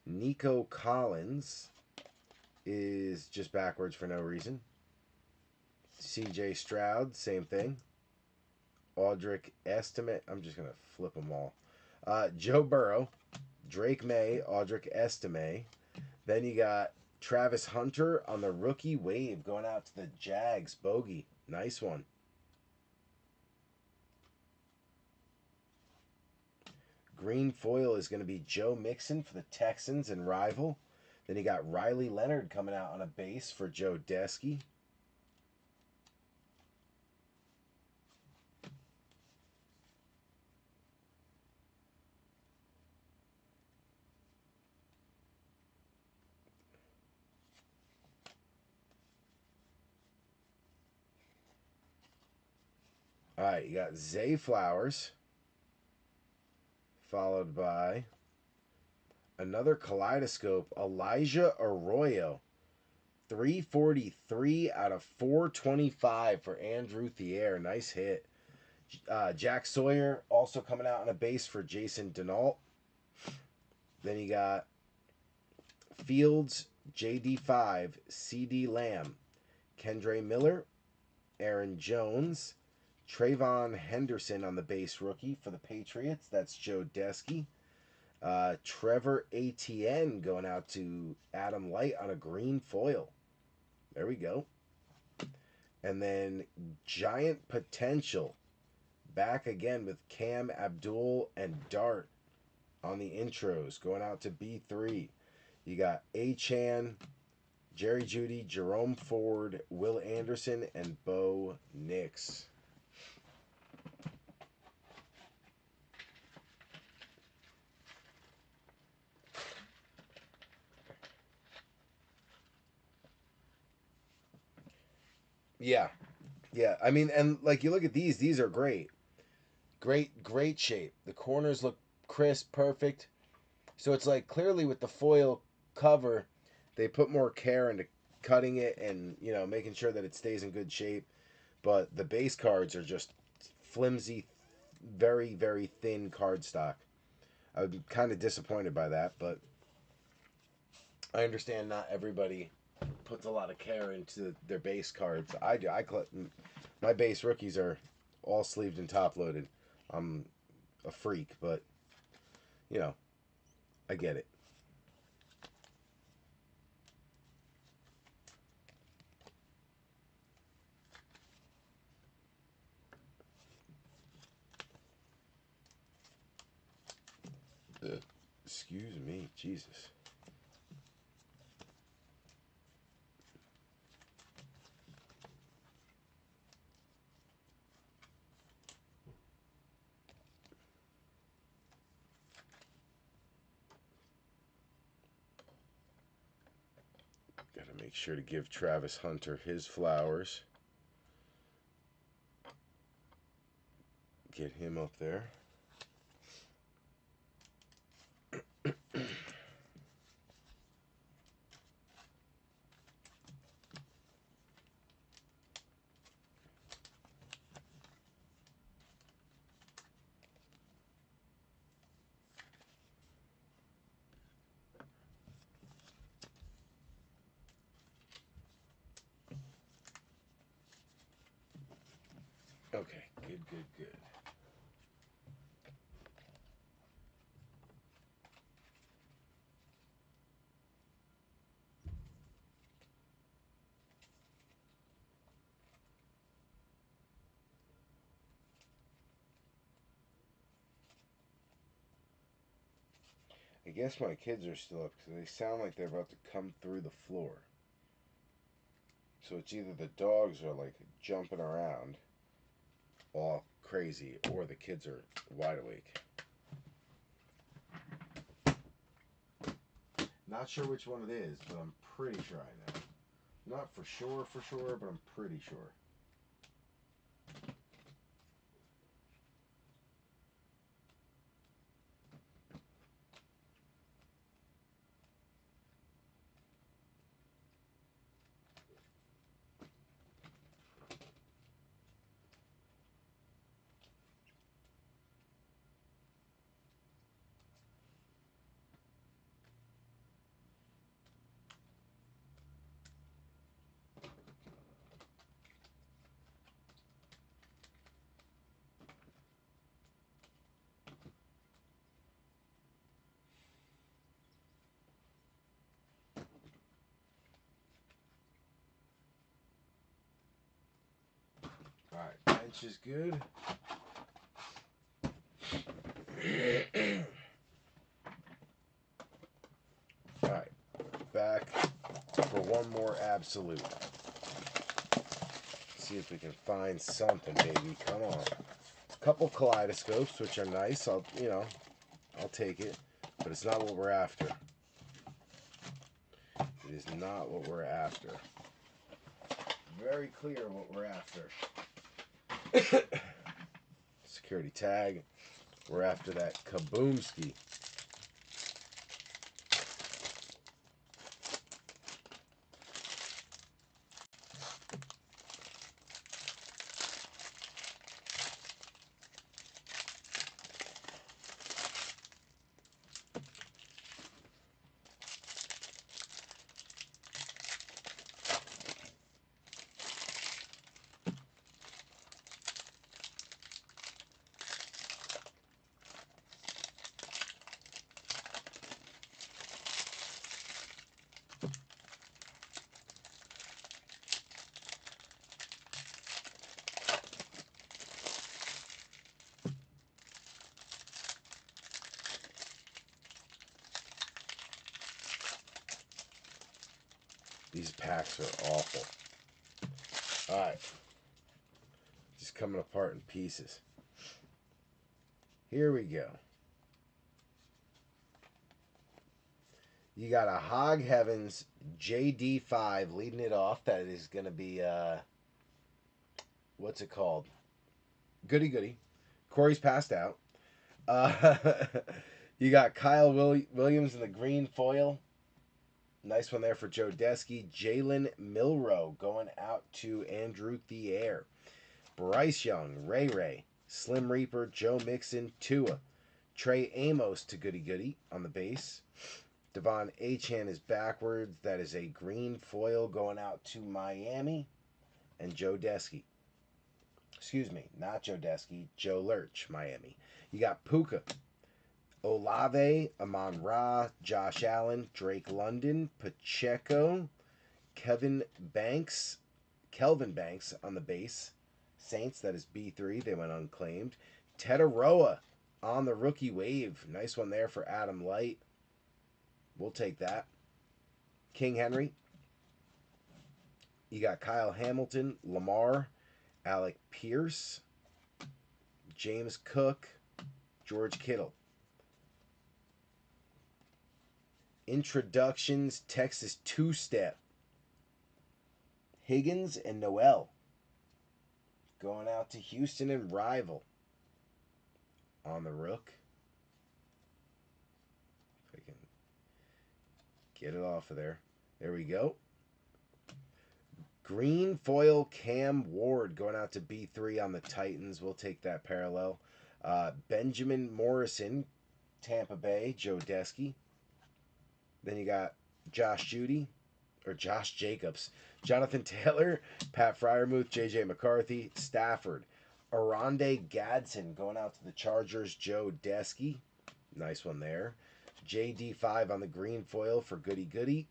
Nico Collins is just backwards for no reason. CJ Stroud, same thing. Audric Estimate, I'm just going to flip them all. Joe Burrow, Drake May, Audric Estime. Then you got Travis Hunter on the rookie wave going out to the Jags. Bogey. Nice one. Green foil is going to be Joe Mixon for the Texans and rival. Then you got Riley Leonard coming out on a base for Joe Desky. All right, you got Zay Flowers, followed by another kaleidoscope, Elijah Arroyo. 343 out of 425 for Andrew Thier. Nice hit. Jack Sawyer also coming out on a base for Jason Denault. Then you got Fields, JD5, CD Lamb, Kendre Miller, Aaron Jones, Trayvon Henderson on the base rookie for the Patriots. That's Joe Desky. Trevor Etienne going out to Adam Light on a green foil. There we go. And then Giant Potential back again with Cam Abdul and Dart on the intros going out to B3. You got A-Chan, Jerry Jeudy, Jerome Ford, Will Anderson, and Bo Nix. Yeah. Yeah. I mean, and like you look at these are great. Great shape. The corners look crisp, perfect. So it's like clearly with the foil cover, they put more care into cutting it and, you know, making sure that it stays in good shape. But the base cards are just flimsy, very, very thin cardstock. I'm kind of disappointed by that, but I understand not everybody puts a lot of care into their base cards. I do. My base rookies are all sleeved and top loaded. I'm a freak, but you know, I get it. Excuse me, Jesus. Got to make sure to give Travis Hunter his flowers. Get him up there. Okay, good, good, good. I guess my kids are still up because they sound like they're about to come through the floor. So it's either the dogs are like jumping around all crazy or the kids are wide awake. Not sure which one it is, but I'm pretty sure I know. Not for sure, but I'm pretty sure. Alright, bench is good. Alright, back for one more absolute. See if we can find something, baby. Come on. A couple kaleidoscopes, which are nice. I'll take it. But it's not what we're after. It is not what we're after. Very clear what we're after. Security tag. We're after that kaboomski. These packs are awful. Alright. Just coming apart in pieces. Here we go. You got a Hog Heavens JD5 leading it off. That is going to be, what's it called? Goody Goody. Corey's passed out. You got Kyle Williams in the green foil. Nice one there for Joe Desky. Jalen Milroe going out to Andrew Thier. Bryce Young, Ray, Slim Reaper, Joe Mixon, Tua. Trey Amos to Goody Goody on the base. Devon Achane is backwards. That is a green foil going out to Miami. And Joe Desky. Excuse me, not Joe Desky. Joe Lurch, Miami. You got Puka. Olave, Amon Ra, Josh Allen, Drake London, Pacheco, Kelvin Banks on the base. Saints, that is B3. They went unclaimed. Tetaroa On the rookie wave. Nice one there for Adam Light. We'll take that. King Henry. You got Kyle Hamilton, Lamar, Alec Pierce, James Cook, George Kittle. Introductions, Texas two-step. Higgins and Noel. Going out to Houston and Rival. On the rook. If I can get it off of there. There we go. Green foil Cam Ward going out to B3 on the Titans. We'll take that parallel. Benjamin Morrison, Tampa Bay, Joe Desky. Then you got Josh Jacobs, Jonathan Taylor, Pat Fryermuth, J.J. McCarthy, Stafford. Aronde Gadsden going out to the Chargers, Joe Desky. Nice one there. JD5 on the green foil for Goody Goody.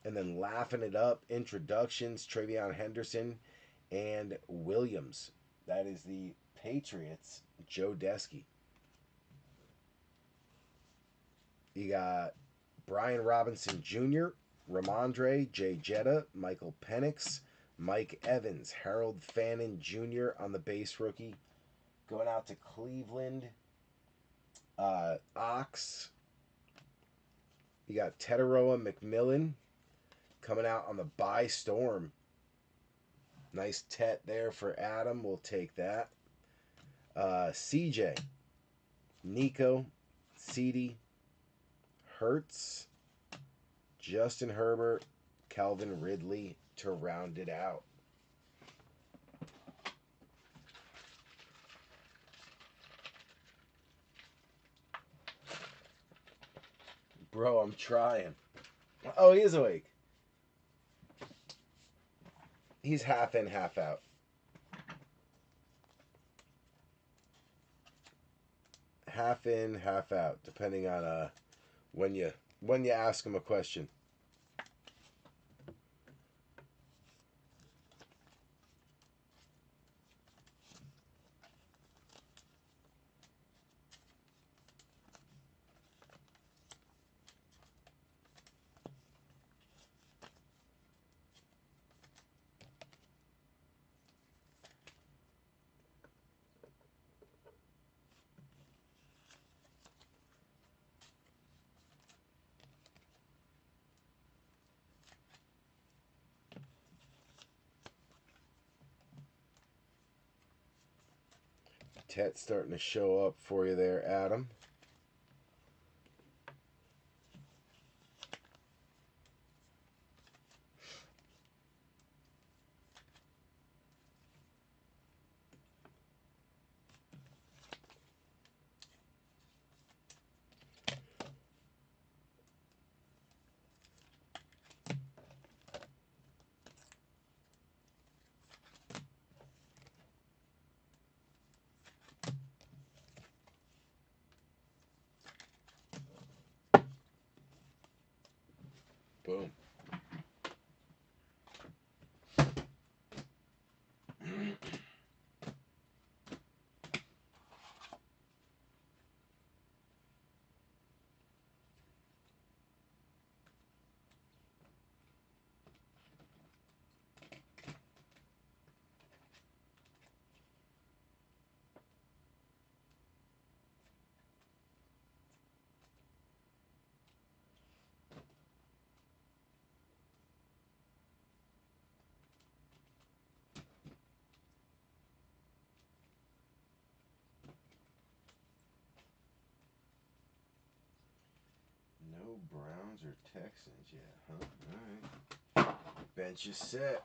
And then laughing it up, introductions, Travion Henderson and Williams. That is the Patriots, Joe Desky. You got Brian Robinson Jr., Ramondre, Jay Jetta, Michael Penix, Mike Evans, Harold Fannin Jr. on the base rookie. Going out to Cleveland, Ox. You got Tetaroa McMillan coming out on the buy storm. Nice Tet there for Adam. We'll take that. CJ, Nico, CD, Hertz, Justin Herbert, Calvin Ridley to round it out. Bro, I'm trying. Oh, he is awake. He's half in, half out. Half in, half out, depending on when you ask him a question. Tet's starting to show up for you there, Adam. Boom. No Browns or Texans yet, huh? All right. Bench is set.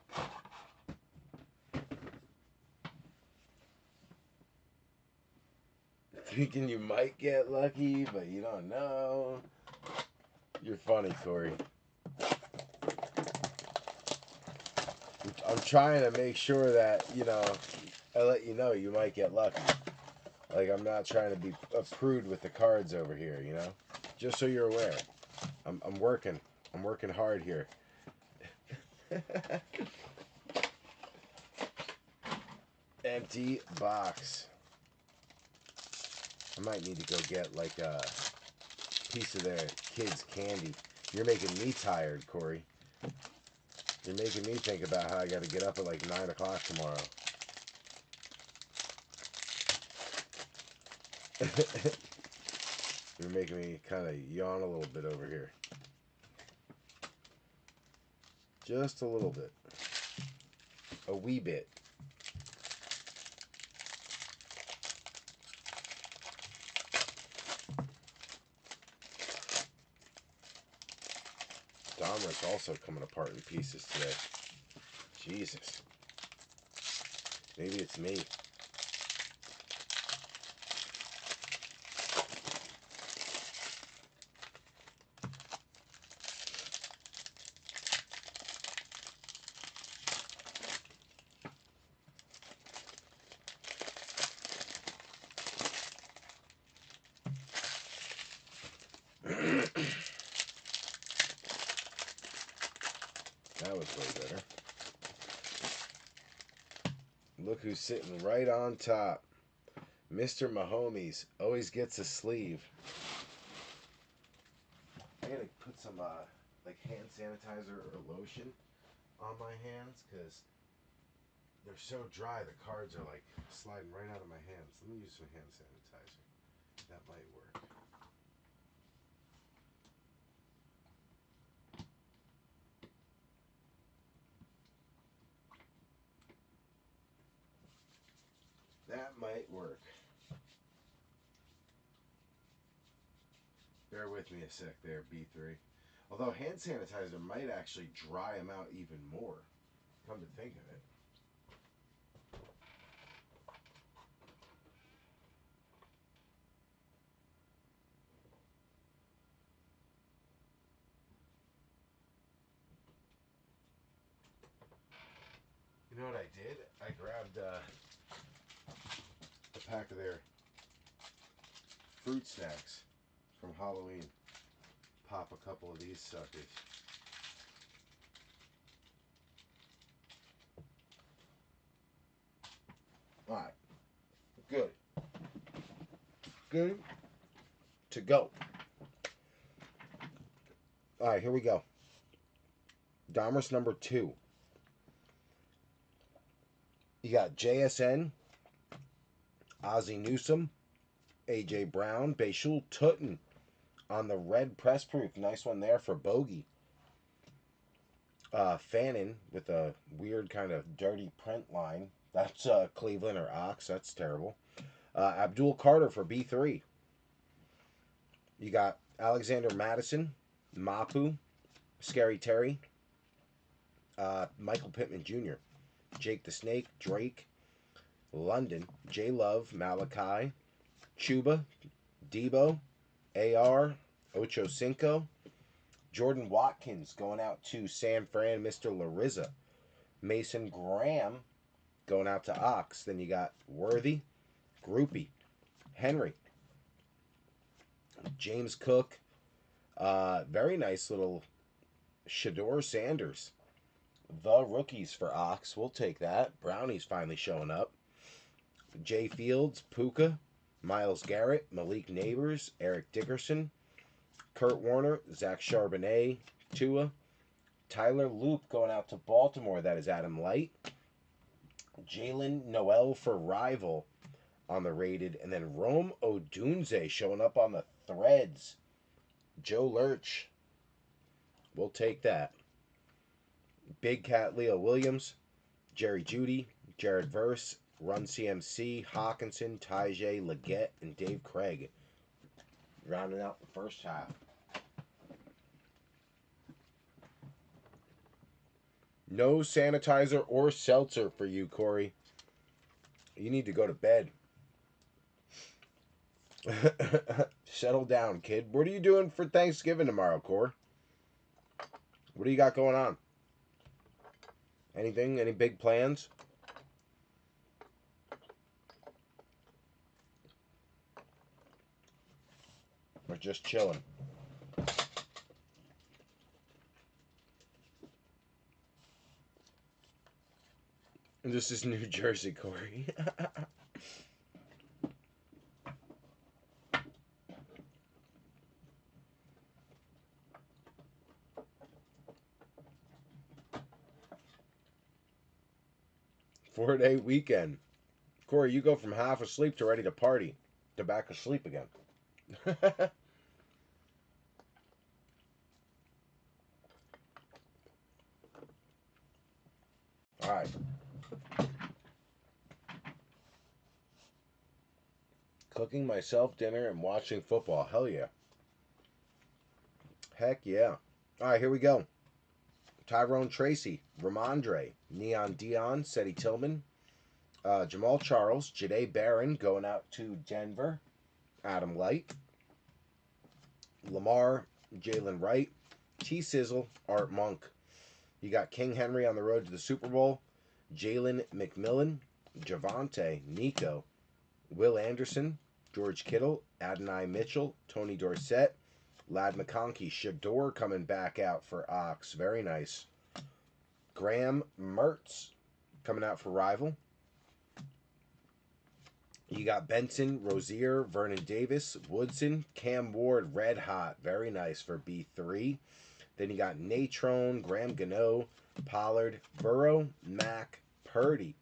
Thinking you might get lucky, but you don't know. You're funny, Corey. I'm trying to make sure that, I let you know you might get lucky. Like, I'm not trying to be a prude with the cards over here, Just so you're aware. I'm working. I'm working hard here. Empty box. I might need to go get like a piece of their kids' candy. You're making me tired, Corey. You're making me think about how I got to get up at like 9 o'clock tomorrow. You're making me kind of yawn a little bit over here. Just a little bit. A wee bit. Donruss also coming apart in pieces today. Jesus. Maybe it's me. That was way better. Look who's sitting right on top. Mr. Mahomes always gets a sleeve. I gotta put some like hand sanitizer or lotion on my hands because they're so dry the cards are like sliding right out of my hands. Let me use some hand sanitizer. That might work. That might work. Bear with me a sec there, B3. Although hand sanitizer might actually dry them out even more. Come to think of it. You know what I did? I grabbed a pack of their fruit snacks from Halloween. Pop a couple of these suckers. Alright. Good. Good to go. Alright, here we go. Donruss number 2. You got JSN, Ozzie Newsome, AJ Brown, Bayshul Tutton on the red press proof. Nice one there for Bogey. Fannin with a weird kind of dirty print line. That's Cleveland or Ox. That's terrible. Abdul Carter for B3. You got Alexander Madison, Mapu, Scary Terry, Michael Pittman Jr., Jake the Snake, Drake, London, J Love, Malachi, Chuba, Debo, AR, Ocho Cinco, Jordan Watkins going out to San Fran, Mr. Larissa, Mason Graham going out to Ox. Then you got Worthy, Groupie, Henry, James Cook, very nice little Shador Sanders. The rookies for Ox. We'll take that. Brownie's finally showing up. Jay Fields, Puka, Miles Garrett, Malik Neighbors, Eric Dickerson, Kurt Warner, Zach Charbonnet, Tua, Tyler Loop going out to Baltimore. That is Adam Light. Jalen Noel for Rival on the rated. And then Rome Odunze showing up on the threads. Joe Lurch. We'll take that. Big Cat Leo Williams, Jerry Judy, Jared Verse, Run CMC, Hawkinson, Tyjae, Leggett, and Dave Craig. Rounding out the first half. No sanitizer or seltzer for you, Corey. You need to go to bed. Settle down, kid. What are you doing for Thanksgiving tomorrow, Corey? What do you got going on? Anything? Any big plans? Or just chilling? This is New Jersey, Corey. 4-day weekend. Corey, you go from half asleep to ready to party to back asleep again. All right. Cooking myself dinner and watching football. Hell yeah. Heck yeah. All right, here we go. Tyrone Tracy, Ramondre, Neon Dion, Seti Tillman, Jamal Charles, Jade Barron going out to Denver, Adam Light, Lamar, Jalen Wright, T Sizzle, Art Monk. You got King Henry on the road to the Super Bowl, Jalen McMillan, Javante, Nico, Will Anderson, George Kittle, Adonai Mitchell, Tony Dorsett, Lad McConkey, Shador coming back out for Ox. Very nice. Graham Mertz coming out for Rival. You got Benson, Rozier, Vernon Davis, Woodson, Cam Ward, Red Hot. Very nice for B3. Then you got Natrone, Graham Gano, Pollard, Burrow, Mack, Purdy,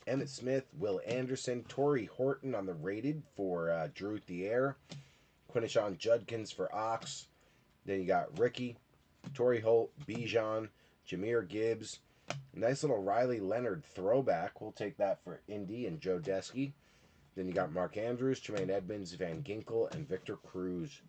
Emmett Smith, Will Anderson, Torrey Horton on the rated for Drew Thier, Quinishon Judkins for Ox. Then you got Ricky, Torrey Holt, Bijan, Jameer Gibbs. Nice little Riley Leonard throwback. We'll take that for Indy and Joe Desky. Then you got Mark Andrews, Tremaine Edmonds, Van Ginkel, and Victor Cruz.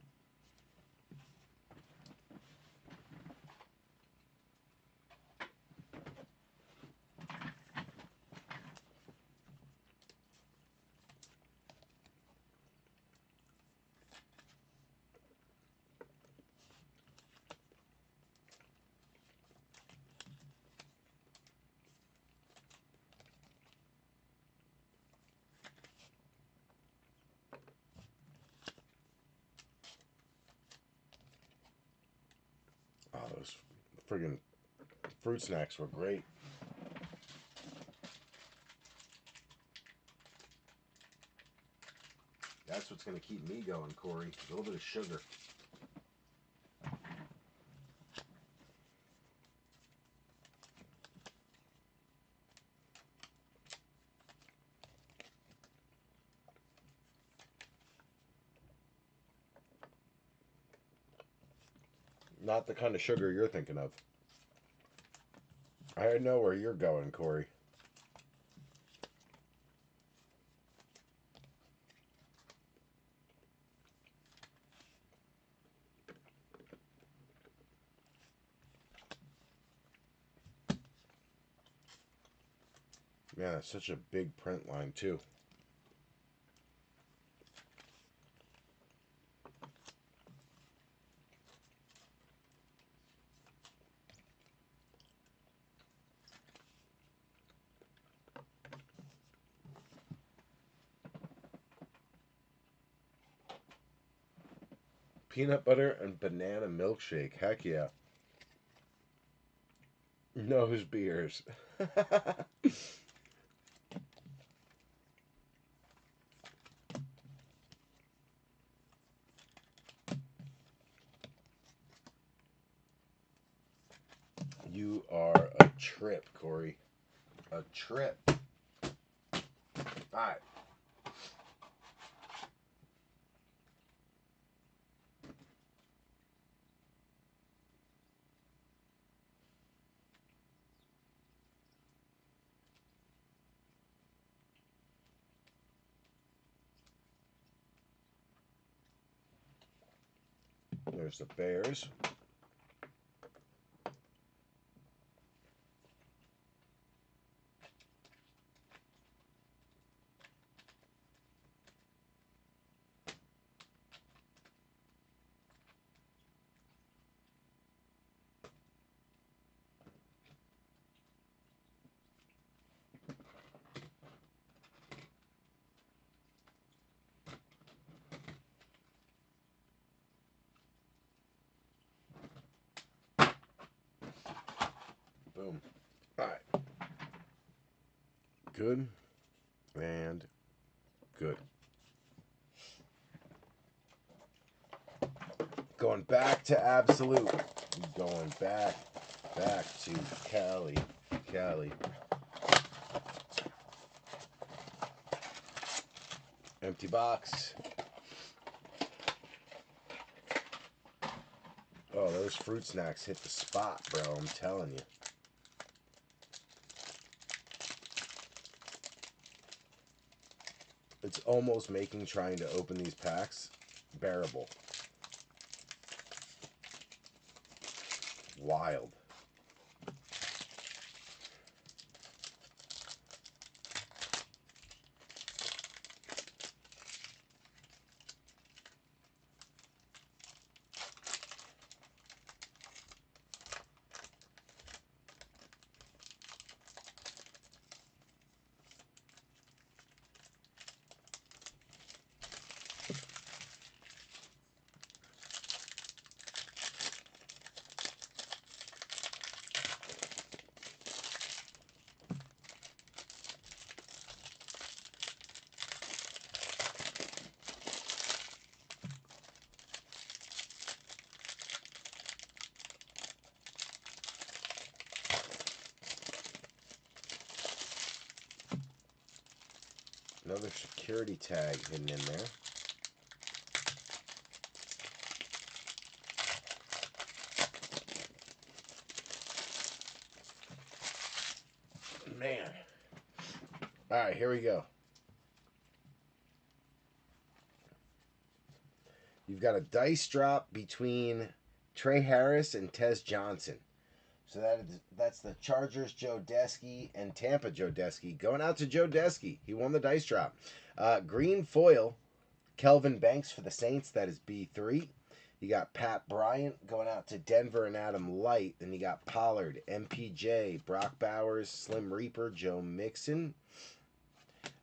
Oh, those friggin' fruit snacks were great. That's what's going to keep me going, Corey. A little bit of sugar. Not the kind of sugar you're thinking of. I know where you're going, Corey. Man, that's such a big print line, too. Peanut butter and banana milkshake. Heck yeah. Nose beers. You are a trip, Corey. A trip. Alright. There's the Bears. Boom. Alright. Good and good. Going back to absolute. Going back to Cali. Empty box. Oh, those fruit snacks hit the spot, bro. I'm telling you. It's almost making trying to open these packs bearable. Wild. Another security tag hidden in there. Man. All right, here we go. You've got a dice drop between Trey Harris and Tez Johnson. So that's the Chargers Joe Desky and Tampa Joe Desky. Going out to Joe Desky. He won the dice drop. Green foil, Kelvin Banks for the Saints. That is B3. You got Pat Bryant going out to Denver and Adam Light. Then you got Pollard, MPJ, Brock Bowers, Slim Reaper, Joe Mixon.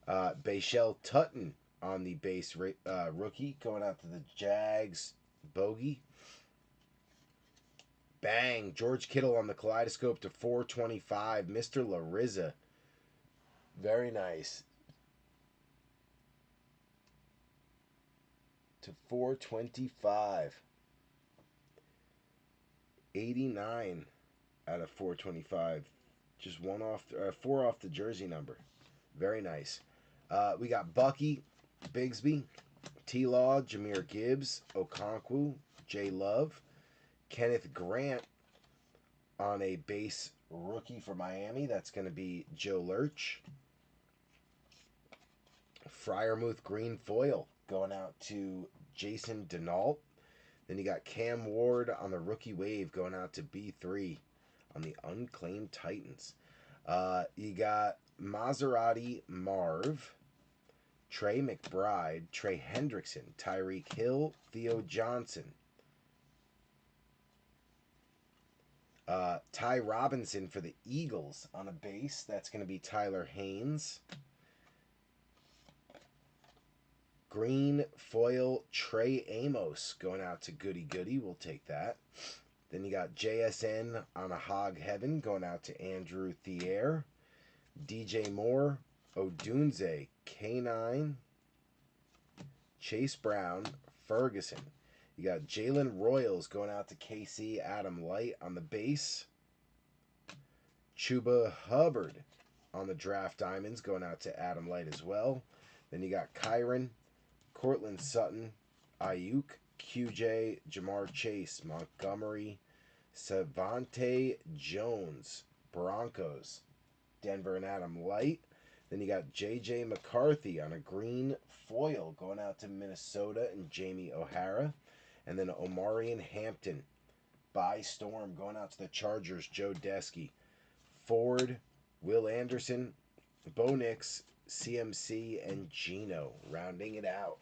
Bayshell Tutton on the base rookie going out to the Jags, Bogey. Bang! George Kittle on the kaleidoscope to 425. Mr. Larizza. Very nice. To 425. 89 out of 425. Just one off, 4 off the jersey number. Very nice. We got Bucky, Bigsby, T-Law, Jahmyr Gibbs, Okonkwo, J. Love, Kenneth Grant on a base rookie for Miami. That's going to be Joe Lurch. Fryermuth green foil going out to Jason Denault. Then you got Cam Ward on the rookie wave going out to B3 on the unclaimed Titans. You got Maserati Marv, Trey McBride, Trey Hendrickson, Tyreek Hill, Theo Johnson. Ty Robinson for the Eagles on a base. That's going to be Tyler Haynes. Green foil Trey Amos going out to Goody Goody. We'll take that. Then you got JSN on a Hog Heaven going out to Andrew Thier. DJ Moore, Odunze, K9, Chase Brown, Ferguson. You got Jalen Royals going out to KC, Adam Light on the base. Chuba Hubbard on the draft diamonds going out to Adam Light as well. Then you got Kyron, Cortland Sutton, Ayuk, QJ, Jamar Chase, Montgomery, Savante Jones, Broncos, Denver and Adam Light. Then you got J.J. McCarthy on a green foil going out to Minnesota and Jamie O'Hara. And then Omarion Hampton by Storm going out to the Chargers, Joe Desky. Ford, Will Anderson, Bo Nix, CMC, and Gino rounding it out.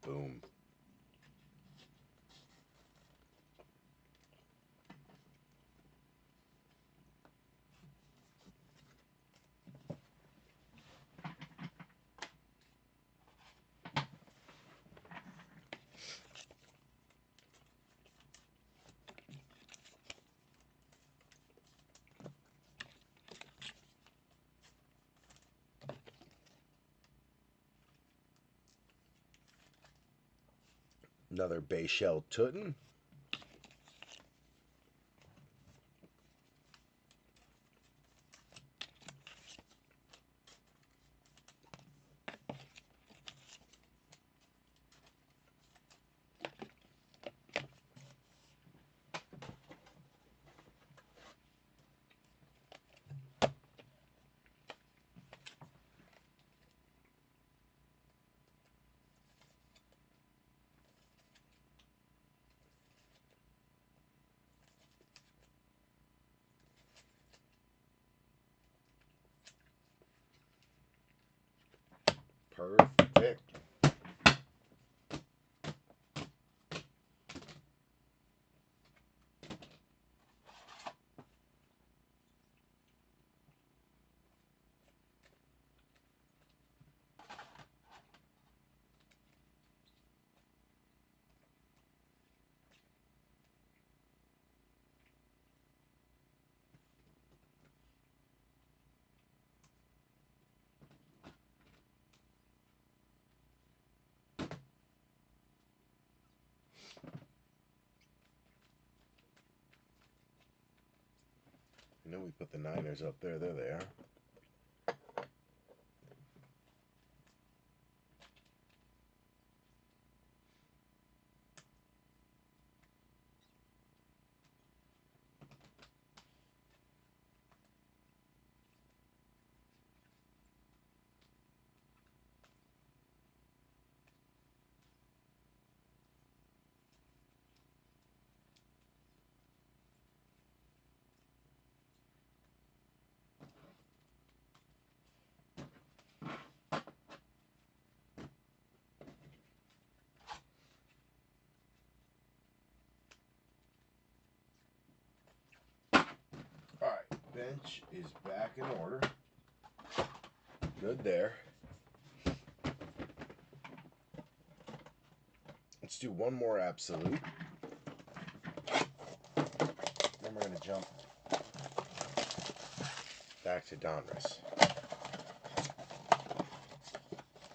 Boom. Another Bayshell Tutin. Perfect. I know we put the Niners up there. There they are. All right, bench is back in order. Good there. Let's do one more absolute. Then we're going to jump back to Donruss.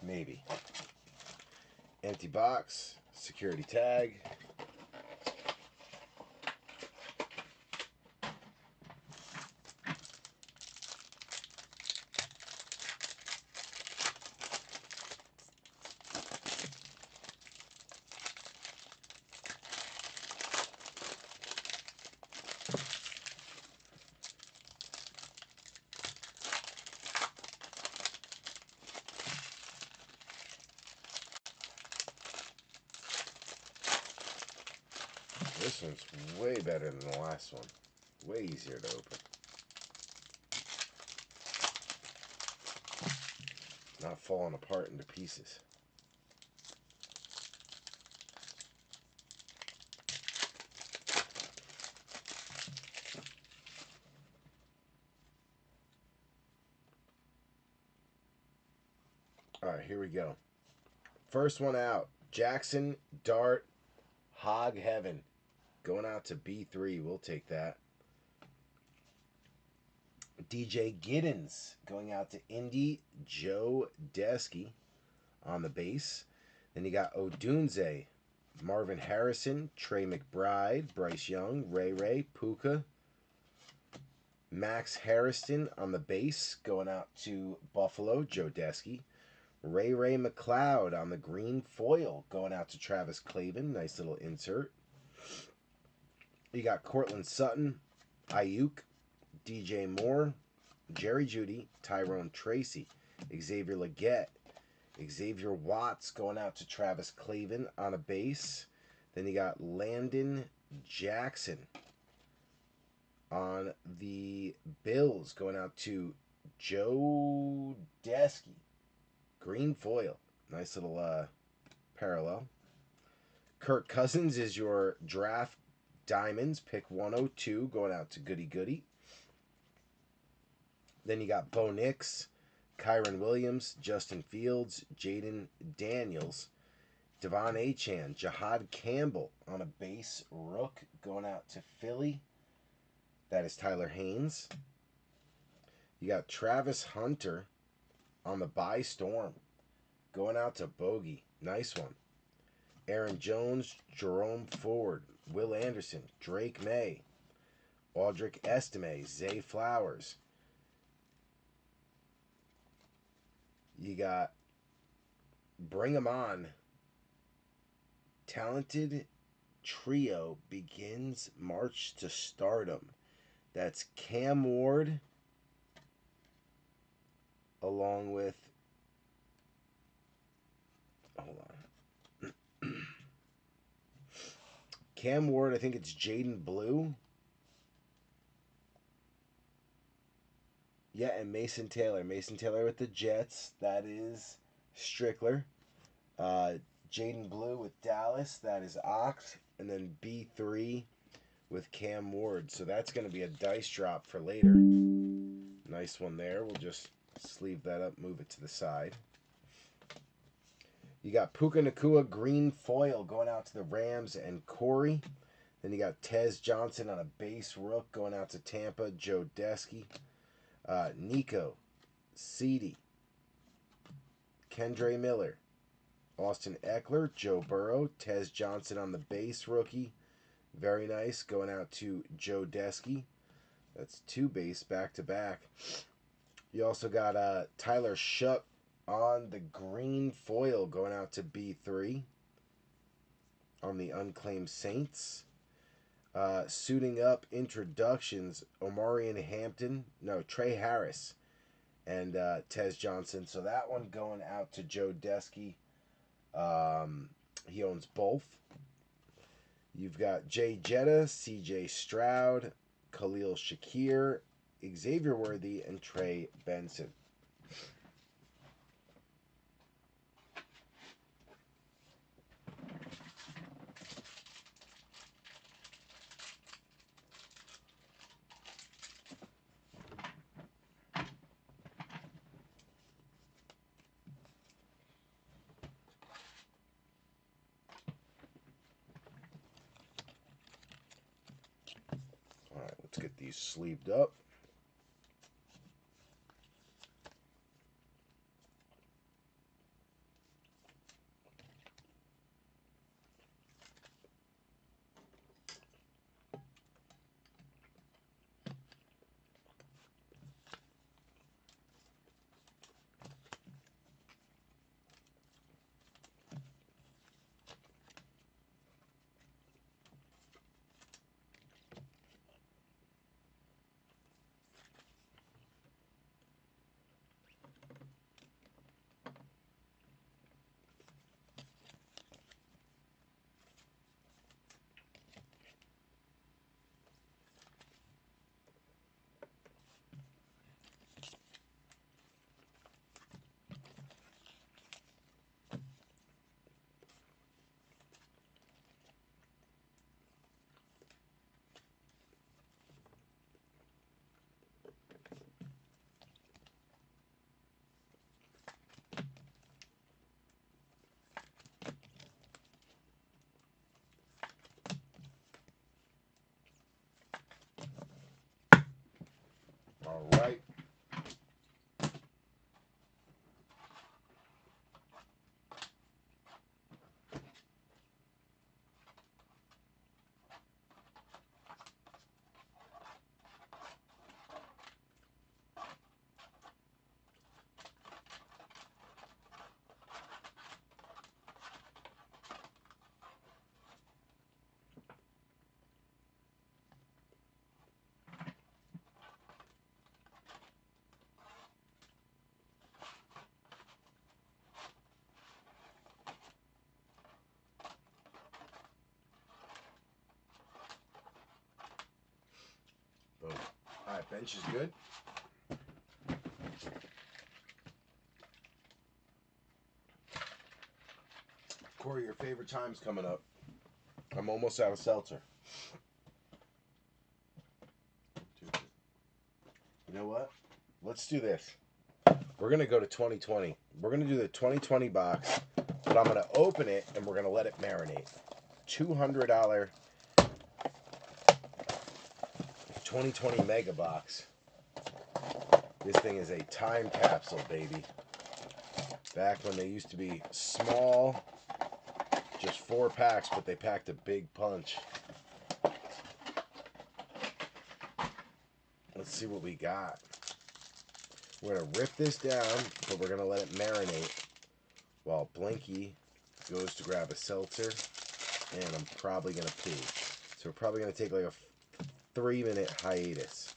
Maybe. Empty box, security tag. This one's way better than the last one. Way easier to open. Not falling apart into pieces. All right, here we go. First one out. Jackson Dart Hog Heaven. Going out to B3. We'll take that. DJ Giddens going out to Indy Joe Desky on the base. Then you got Odunze, Marvin Harrison, Trey McBride, Bryce Young, Ray, Puka, Max Harrison on the base going out to Buffalo, Joe Desky. Ray McLeod on the green foil going out to Travis Clavin. Nice little insert. You got Cortland Sutton, Ayuk, DJ Moore, Jerry Jeudy, Tyrone Tracy, Xavier Legette, Xavier Watts going out to Travis Clavin on a base. Then you got Landon Jackson on the Bills going out to Joe Desky. Green foil. Nice little parallel. Kirk Cousins is your draft diamonds. Pick 102 going out to Goody Goody. Then you got Bo Nix, Kyron Williams, Justin Fields, Jaden Daniels, Devon Achane, Jahad Campbell on a base rook going out to Philly. That is Tyler Haynes. You got Travis Hunter on the By Storm going out to Bogey. Nice one. Aaron Jones, Jerome Ford, Will Anderson, Drake May, Audric Estime, Zay Flowers. You got Bring 'em On. Talented trio begins march to stardom. That's Cam Ward along with, hold on. Cam Ward, I think it's Jaden Blue. Yeah, and Mason Taylor. Mason Taylor with the Jets. That is Strickler. Jaden Blue with Dallas. That is Ox. And then B3 with Cam Ward. So that's going to be a dice drop for later. Nice one there. We'll just sleeve that up, move it to the side. You got Puka Nacua green foil going out to the Rams and Corey. Then you got Tez Johnson on a base rook going out to Tampa, Joe Desky. Nico, Ceedy, Kendre Miller, Austin Eckler, Joe Burrow, Tez Johnson on the base rookie. Very nice. Going out to Joe Desky. That's 2 base back to back. You also got Tyler Shuck on the green foil going out to B3 on the Unclaimed Saints. Suiting up introductions, Trey Harris and Tez Johnson. So that one going out to Joe Desky. He owns both. You've got Jay Jetta, CJ Stroud, Khalil Shakir, Xavier Worthy, and Trey Benson. All right, let's get these sleeved up. All right. Boom. All right, bench is good. Corey, your favorite time's coming up. I'm almost out of seltzer. You know what? Let's do this. We're going to go to 2020. We're going to do the 2020 box, but I'm going to open it and we're going to let it marinate. $200 2020 mega box. This thing is a time capsule, baby. Back when they used to be small Just 4 packs, but they packed a big punch. Let's see what we got. We're going to rip this down, but we're going to let it marinate while Blinky goes to grab a seltzer, and I'm probably going to pee. So we're probably going to take like a 3-minute hiatus.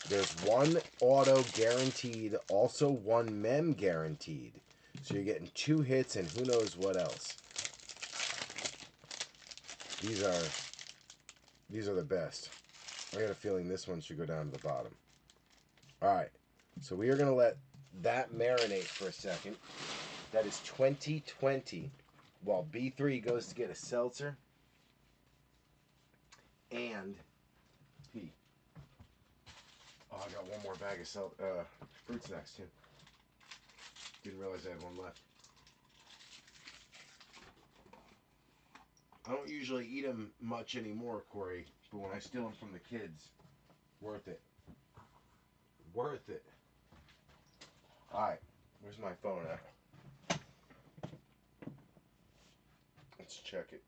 There's 1 auto guaranteed, also 1 mem guaranteed. So you're getting 2 hits and who knows what else. These are the best. I got a feeling this one should go down to the bottom. Alright, so we are going to let that marinate for a second. That is 2020 while B3 goes to get a seltzer and pee. Oh, I got one more bag of fruit snacks too. Didn't realize I had one left. I don't usually eat them much anymore, Corey, but when I steal them from the kids, worth it. Worth it. Alright, where's my phone at? Let's check it.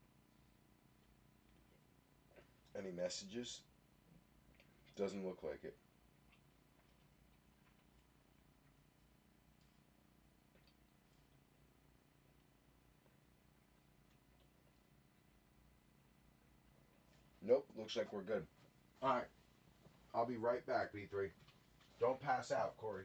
Any messages? Doesn't look like it. Nope, looks like we're good. Alright, I'll be right back, B3. Don't pass out, Corey.